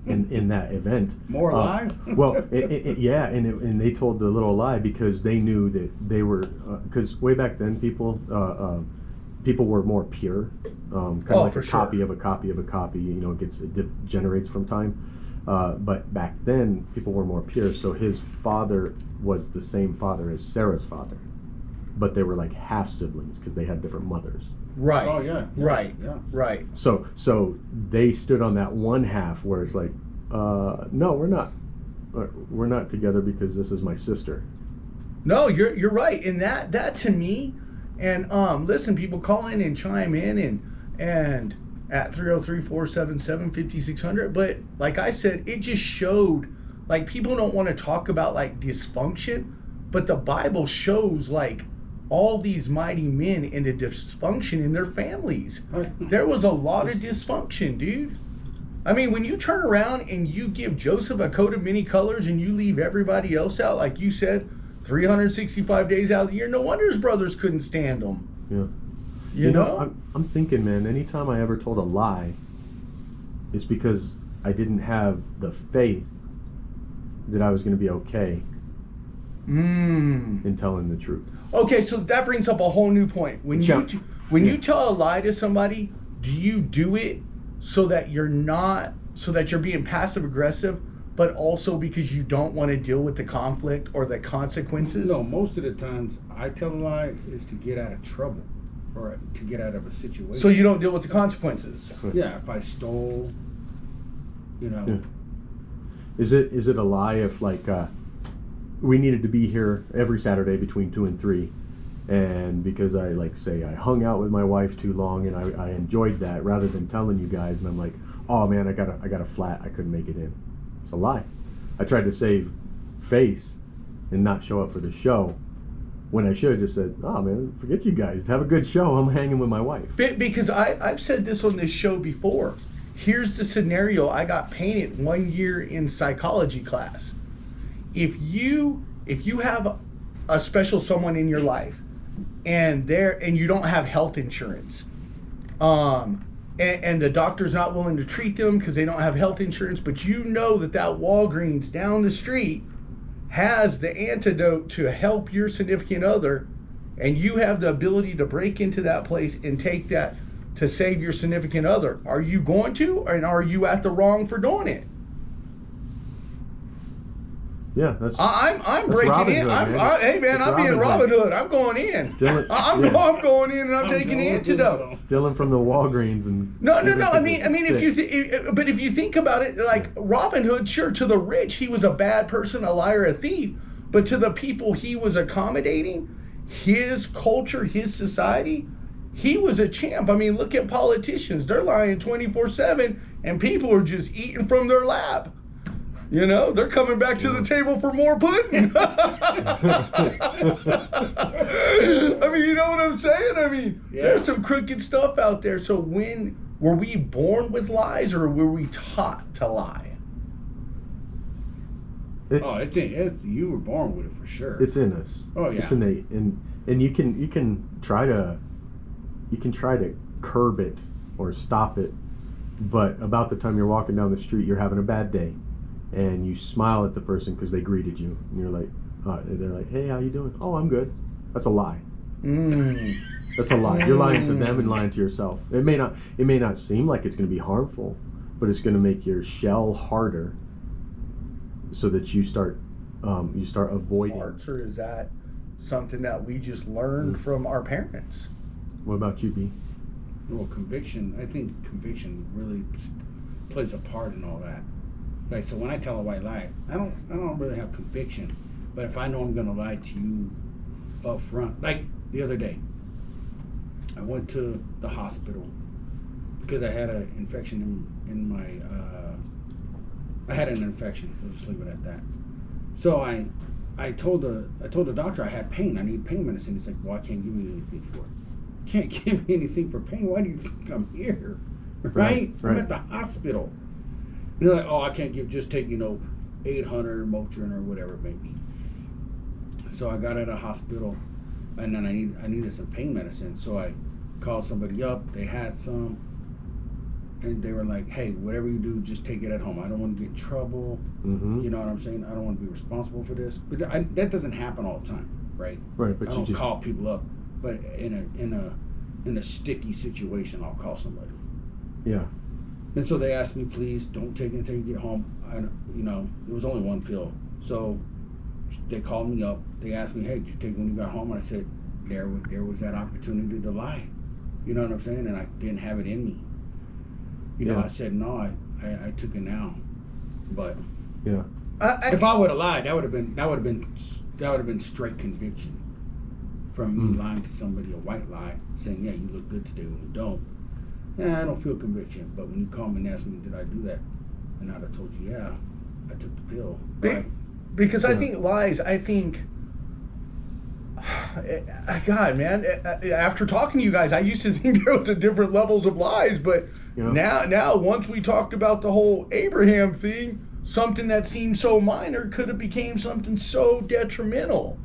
in that event. More lies? Well, and they told the little lie because they knew that they were, because way back then people were more pure, kind of like for a copy sure. of a copy of a copy. It generates from time. But back then people were more pure, so his father was the same father as Sarah's father, but they were like half siblings because they had different mothers. Right. Oh yeah. Right. Yeah. Right. So they stood on that one half where it's like, No, we're not. We're not together because this is my sister. No, you're right. And that to me, and listen, people call in and chime in and at 303-477-5600. But like I said, it just showed, like, people don't want to talk about like dysfunction, but the Bible shows like all these mighty men into dysfunction in their families. There was a lot of dysfunction, dude. I mean, when you turn around and you give Joseph a coat of many colors and you leave everybody else out, like you said, 365 days out of the year, no wonder his brothers couldn't stand him. Yeah. You know? I'm thinking, man, anytime I ever told a lie, it's because I didn't have the faith that I was going to be okay in telling the truth. Okay, so that brings up a whole new point. When you tell a lie to somebody, do you do it so that you're being passive aggressive, but also because you don't want to deal with the conflict or the consequences? No, most of the times I tell a lie is to get out of trouble or to get out of a situation. So you don't deal with the consequences. Yeah, if I stole, Yeah. Is it a lie if like we needed to be here every Saturday between 2 and 3, and because I I hung out with my wife too long and I enjoyed that, rather than telling you guys, and I'm like, oh man, I got a flat, I couldn't make it in. It's a lie. I tried to save face and not show up for the show when I should have just said, oh man, forget you guys, have a good show, I'm hanging with my wife. Because I've said this on this show before. Here's the scenario I got painted 1 year in psychology class. If you have a special someone in your life and you don't have health insurance, and the doctor's not willing to treat them because they don't have health insurance, but you know that Walgreens down the street has the antidote to help your significant other, and you have the ability to break into that place and take that to save your significant other, are you going to, and are you at the wrong for doing it? Yeah, that's. I'm breaking Robin in. Hood, Hey man, That's I'm being Robin Robin Hood. Hood. I'm going in. Dylan- I'm going in, and I'm taking the going antidote. in. Stealing from the Walgreens and No. giving I people mean, sick. but if you think about it, like Robin Hood, sure, to the rich, he was a bad person, a liar, a thief. But to the people he was accommodating, his culture, his society, he was a champ. I mean, look at politicians; they're lying 24/7, and people are just eating from their lap. You know, they're coming back to the table for more pudding. I mean, you know what I'm saying? I mean, there's some crooked stuff out there. So were we born with lies, or were we taught to lie? it's you were born with it for sure. It's in us. Oh yeah. It's innate, and you can try to curb it or stop it, but about the time you're walking down the street, you're having a bad day, and you smile at the person because they greeted you, and you're like, they're like, hey, how you doing? Oh, I'm good. That's a lie. That's a lie. You're lying to them and lying to yourself. It may not seem like it's going to be harmful, but it's going to make your shell harder, so that you start avoiding. Or is that something that we just learned from our parents? What about you, B? Well, conviction. I think conviction really plays a part in all that. Like, so when I tell a white lie, I don't really have conviction. But if I know I'm gonna lie to you up front, like the other day, I went to the hospital because I had an infection in my. I had an infection. We'll just leave it at that. So I told the doctor I had pain. I need pain medicine. He's like, well, I can't give you anything for it. Can't give me anything for pain. Why do you think I'm here? Right? I'm at the hospital. And they're like, oh, I can't give. Just take 800 Motrin or whatever it may be. So I got at a hospital, and then I needed some pain medicine. So I called somebody up. They had some. And they were like, hey, whatever you do, just take it at home. I don't want to get in trouble. Mm-hmm. You know what I'm saying? I don't want to be responsible for this. But that doesn't happen all the time, right? Right, but I don't call people up. But in a sticky situation, I'll call somebody. Yeah. And so they asked me, please don't take it until you get home. It was only one pill. So they called me up. They asked me, hey, did you take it when you got home? And I said, there was that opportunity to lie. You know what I'm saying? And I didn't have it in me. I said, no, I took it now. But Yeah. if I would have lied, that would have been straight conviction from me lying to somebody, a white lie, saying, yeah, you look good today when you don't. Yeah, I don't feel conviction. But when you call me and ask me, did I do that? And I'd have told you, yeah, I took the pill. Right? Because I think lies, God, man, after talking to you guys, I used to think there was a different levels of lies, but now once we talked about the whole Abraham thing, something that seemed so minor could have became something so detrimental.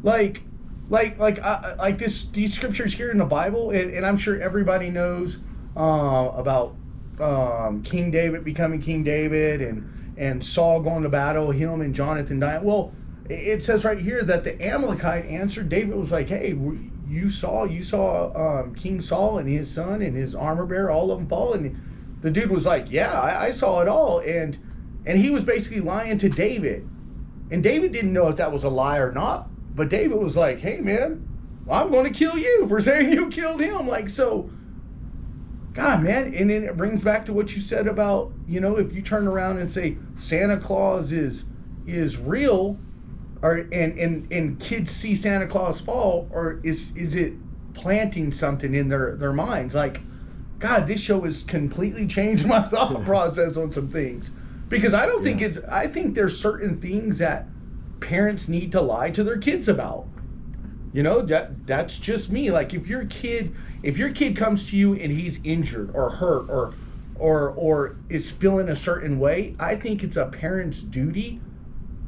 Like these scriptures here in the Bible, and I'm sure everybody knows about King David becoming King David and Saul going to battle, him and Jonathan dying. Well, it says right here that the Amalekite answered. David was like, hey, you saw King Saul and his son and his armor bearer, all of them fall. And the dude was like, yeah, I saw it all. And he was basically lying to David. And David didn't know if that was a lie or not. But David was like, hey, man, I'm going to kill you for saying you killed him. Like, so, God, man. And then it brings back to what you said about, if you turn around and say Santa Claus is real, and kids see Santa Claus fall, or is it planting something in their minds? Like, God, this show has completely changed my thought process on some things. Because I don't think I think there's certain things that parents need to lie to their kids about. That's just me. Like, if your kid comes to you and he's injured or hurt or is feeling a certain way, I think it's a parent's duty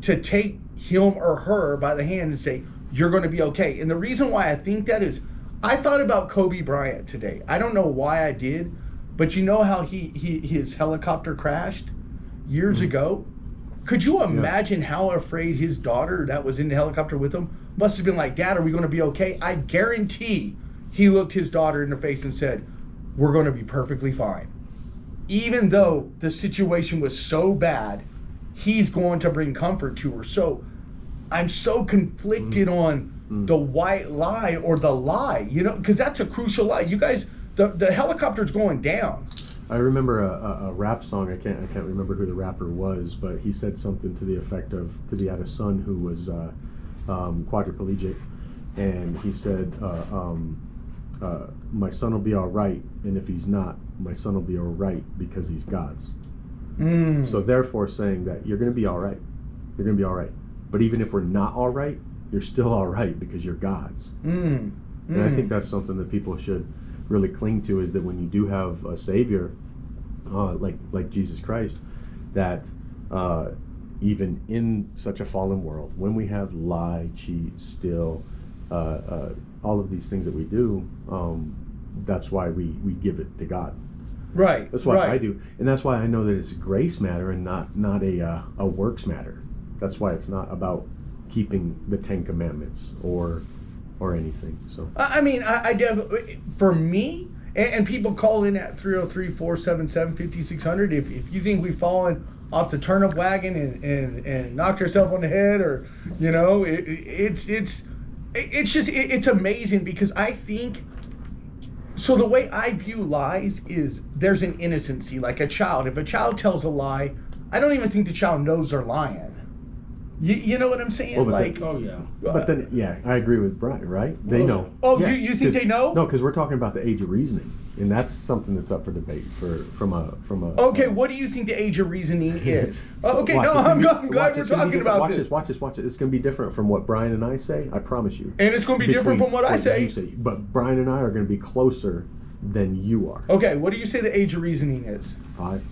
to take him or her by the hand and say, you're going to be okay. And the reason why I think that is, I thought about Kobe Bryant today. I don't know why I did, but you know how his helicopter crashed years ago? Could you imagine how afraid his daughter that was in the helicopter with him must have been like, Dad, are we going to be okay? I guarantee he looked his daughter in the face and said, we're going to be perfectly fine. Even though the situation was so bad, he's going to bring comfort to her. So I'm so conflicted on the white lie or the lie, because that's a crucial lie. You guys, the helicopter's going down. I remember a rap song. I can't remember who the rapper was, but he said something to the effect of, because he had a son who was quadriplegic, and he said, my son will be all right, and if he's not, my son will be all right because he's God's. So therefore saying that you're going to be all right. You're going to be all right. But even if we're not all right, you're still all right because you're God's. And I think that's something that people should really cling to, is that when you do have a Savior, like Jesus Christ, that even in such a fallen world, when we have lie, cheat, steal, all of these things that we do, that's why we give it to God. Right. That's why I do, and that's why I know that it's a grace matter and not a works matter. That's why it's not about keeping the 10 Commandments or anything. So I mean, I definitely, for me, and people call in at 303-477-5600 if you think we've fallen off the turnip wagon and knocked ourselves on the head, or it's amazing, because I think, so the way I view lies is there's an innocency. Like a child, if a child tells a lie, I don't even think the child knows they're lying. You know what I'm saying? Oh, but like, but then, I agree with Brian, right? They know. Oh, yeah. you think they know? No, because we're talking about the age of reasoning, and that's something that's up for debate from a. Okay, what do you think the age of reasoning is? Okay, watch, no, I'm glad we're talking about this. Watch this. It's going to be different from what Brian and I say. I promise you. And it's going to be different from what I say. You say. But Brian and I are going to be closer than you are. Okay, what do you say the age of reasoning is? 5.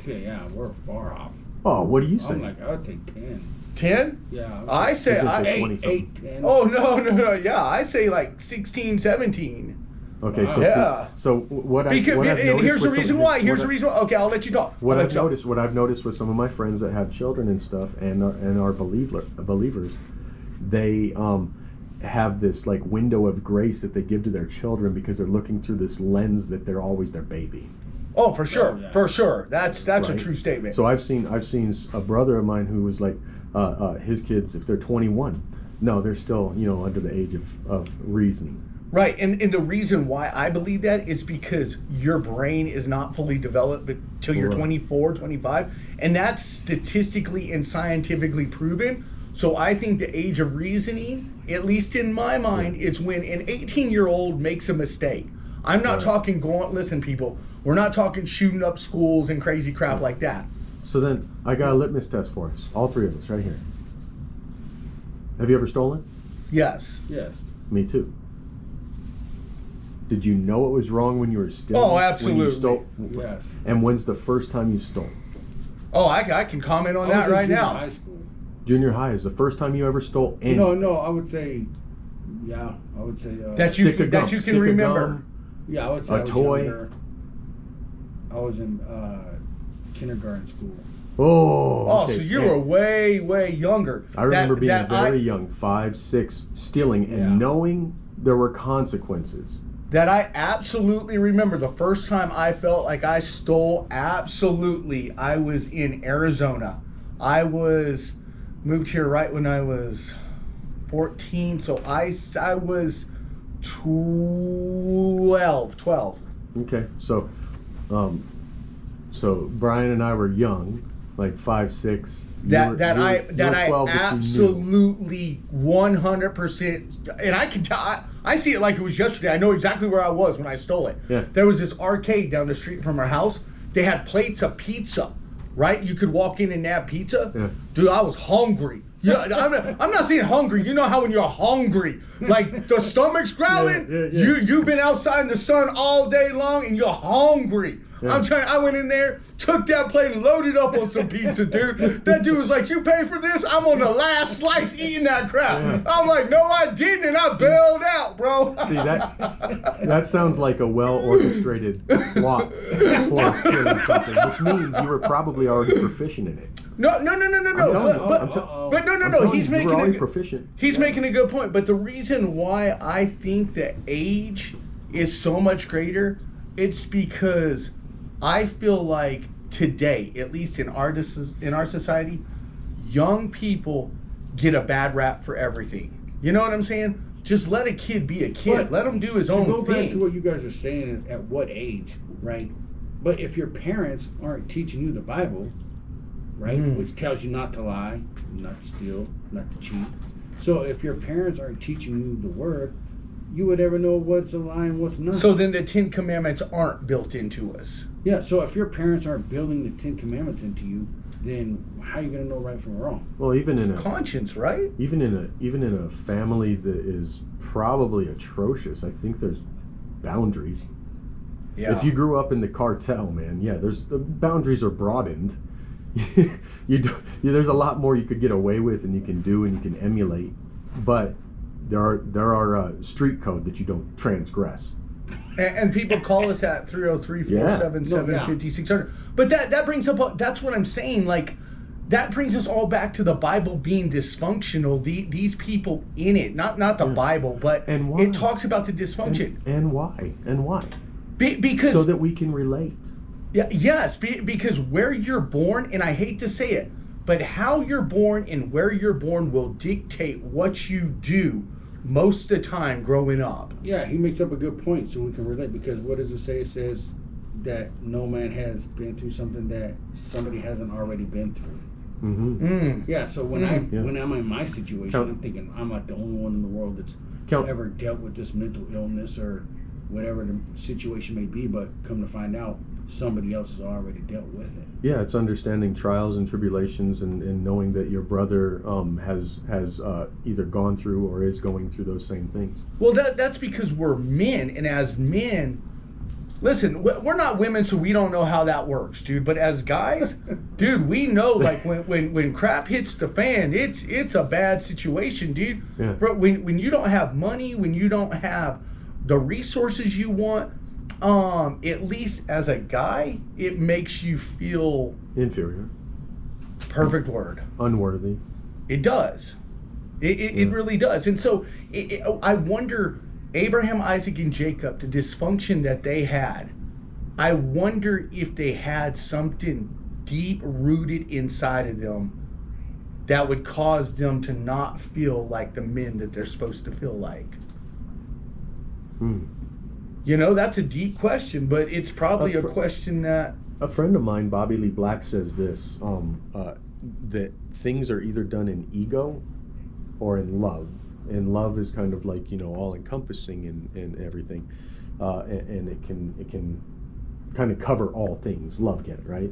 Yeah, we're far off. Oh, what do you say? I would say 10. 10? Yeah. I say 8, 10. Oh, no. Yeah, I say like 16, 17. Okay, Wow. so Yeah. so what I've and noticed here's the with reason some- why. what I- Okay, I'll let you talk. What I've noticed with some of my friends that have children and stuff, and are believers, they have this like window of grace that they give to their children, because they're looking through this lens that they're always their baby. Oh, for sure, Oh, yeah. for sure. That's a Right? true statement. So I've seen a brother of mine who was like, his kids, if they're 21, no, they're still under the age of reasoning. Right, and the reason why I believe that is because your brain is not fully developed until you're Right. 24, 25, and that's statistically and scientifically proven. So I think the age of reasoning, at least in my mind, is when an 18-year-old makes a mistake. I'm not Right. talking listen, people, we're not talking shooting up schools and crazy crap like that. So then, I got a litmus test for us, all three of us, right here. Have you ever stolen? Yes. Yes. Me too. Did you know it was wrong when you were stealing? Oh, When absolutely. you stole? Yes. And when's the first time you stole? Oh, I can comment on I was that in right junior now. high school. Junior high is the first time you ever stole anything. No, I would say, yeah, I would say, That Stick you of gum, that you stick can of remember. gum. yeah, I would say a I was toy. younger. I was in kindergarten school. Oh, Oh, okay. so you And were way, way younger. I remember being that very young, 5, 6, stealing and Yeah. knowing there were consequences. That I absolutely remember the first time I felt like I stole. Absolutely, I was in Arizona. I was moved here right when I was 14, so I was 12. Okay, so Brian and I were young, like 5, 6. You were 12, but you knew. Absolutely 100%, and I see it like it was yesterday. I know exactly where I was when I stole it. Yeah. There was this arcade down the street from our house. They had plates of pizza, right? You could walk in and nab pizza. Yeah. Dude, I was hungry. Yeah, I'm not saying hungry. You know how when you're hungry, like the stomach's growling. Yeah. You've been outside in the sun all day long and you're hungry. Yeah. I went in there, took that plate and loaded up on some pizza, dude. That dude was like, "You pay for this?" I'm on the last slice eating that crap. Yeah. I'm like, "No, I didn't," and I bailed out, bro. See, that sounds like a well-orchestrated plot for stealing something, which means you were probably already proficient in it. No. I'm telling you, I'm But no. I'm telling He's you, you making were already a proficient. He's making a good point. But the reason why I think the age is so much greater, it's because I feel like today, at least in our society, young people get a bad rap for everything. You know what I'm saying? Just let a kid be a kid. But let him do his To own go back thing. to what you guys are saying, at what age, right? But if your parents aren't teaching you the Bible, right, which tells you not to lie, not to steal, not to cheat. So if your parents aren't teaching you the Word, you would ever know what's a lie and what's not. So then the 10 Commandments aren't built into us. Yeah, so if your parents aren't building the 10 Commandments into you, then how are you going to know right from wrong? Well, even in a Conscience, right? even in a family that is probably atrocious, I think there's boundaries. Yeah. If you grew up in the cartel, man, yeah, the boundaries are broadened. There's a lot more you could get away with and you can do and you can emulate, but there are street code that you don't transgress. And people call us at 303-477-5600. But that brings up, that's what I'm saying. Like, that brings us all back to the Bible being dysfunctional. These people in it, not the Bible, but And why? it talks about the dysfunction. And why? Because So that we can relate. because where you're born, and I hate to say it, but how you're born and where you're born will dictate what you do most of the time growing up. Yeah, he makes up a good point so we can relate, because what does it say? It says that no man has been through something that somebody hasn't already been through. Mm-hmm. Yeah, so when when I'm in my situation, Count- I'm thinking I'm like the only one in the world that's Count- ever dealt with this mental illness or whatever the situation may be, but come to find out, somebody else has already dealt with it. Yeah, it's understanding trials and tribulations and knowing that your brother has either gone through or is going through those same things. Well, that's because we're men, and as men, listen, we're not women, so we don't know how that works, dude. But as guys, dude, we know, like, when crap hits the fan, it's a bad situation, dude. Yeah. Bro, when you don't have money, when you don't have the resources you want, at least as a guy, it makes you feel, Inferior, perfect word, unworthy. it does. It really does. And so I wonder, Abraham, Isaac, and Jacob, the dysfunction that they had, I wonder if they had something deep rooted inside of them that would cause them to not feel like the men that they're supposed to feel like. You know, that's a deep question, but it's probably a fr- question that A friend of mine, Bobby Lee Black, says this, that things are either done in ego or in love. And love is kind of like, all encompassing and everything. And it can kind of cover all things. Love can, right?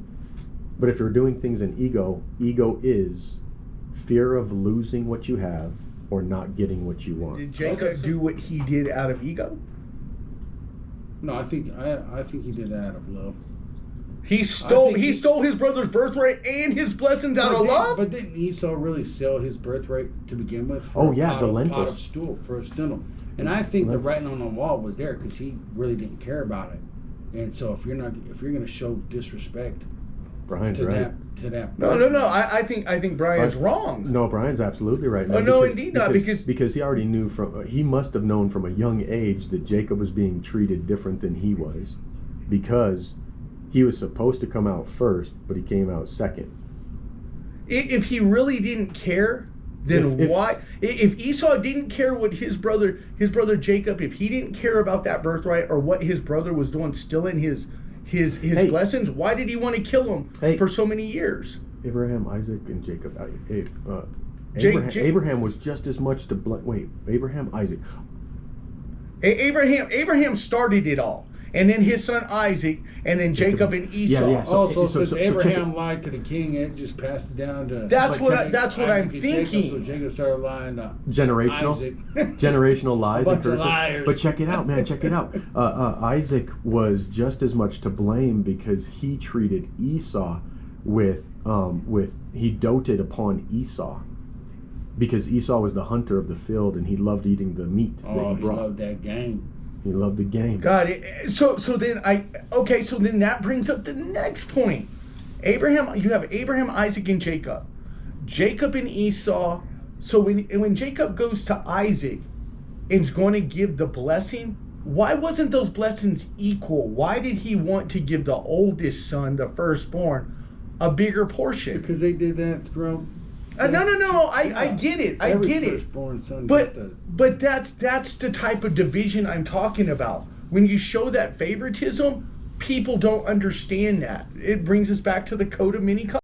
But if you're doing things in ego is fear of losing what you have or not getting what you want. did Jacob do what he did out of ego? No, I think he did that out of love. He stole think he- stole his brother's birthright and his blessings out of love? But didn't Esau really sell his birthright to begin with? Oh, a yeah, pot the of- lentils. Pot of stool for a stindle. And I think the Lentils. writing on the wall was there because he really didn't care about it. And so if you're going to show disrespect Brian's to right. that. No. I think Brian's wrong. No, Brian's absolutely right. Oh, no, indeed not, because- he already knew he must have known from a young age that Jacob was being treated different than he was, because he was supposed to come out first, but he came out second. If he really didn't care, then If- why? If Esau didn't care what his brother Jacob, if he didn't care about that birthright or what his brother was doing, stealing his Hey. blessings, why did he want to kill him Hey. for so many years? Abraham, Isaac, and Jacob. Jake- Abraham was just as much to blame. Wait, Abraham, Isaac. Abraham started it all, and then his son Isaac, and then Jacob and Esau. Yeah. So- Also, so since check it. Abraham lied to the king, it just passed it down to. That's But what check- that's what I'm Isaac and Jacob, thinking. so Jacob started lying to Generational, Isaac. generational lies A and bunch of curses. liars. But check it out, man. Check it out. Isaac was just as much to blame because he treated Esau with he doted upon Esau, because Esau was the hunter of the field and he loved eating the meat that Oh, he he brought. loved that game. He loved the game. God, so then that brings up the next point. You have Abraham, Isaac, and Jacob. Jacob and Esau. So when Jacob goes to Isaac and is going to give the blessing, why wasn't those blessings equal? Why did he want to give the oldest son, the firstborn, a bigger portion? Because they did that throughout. No. I get it. I Every get it. firstborn son But got the- but that's the type of division I'm talking about. When you show that favoritism, people don't understand that. It brings us back to the code of many colors.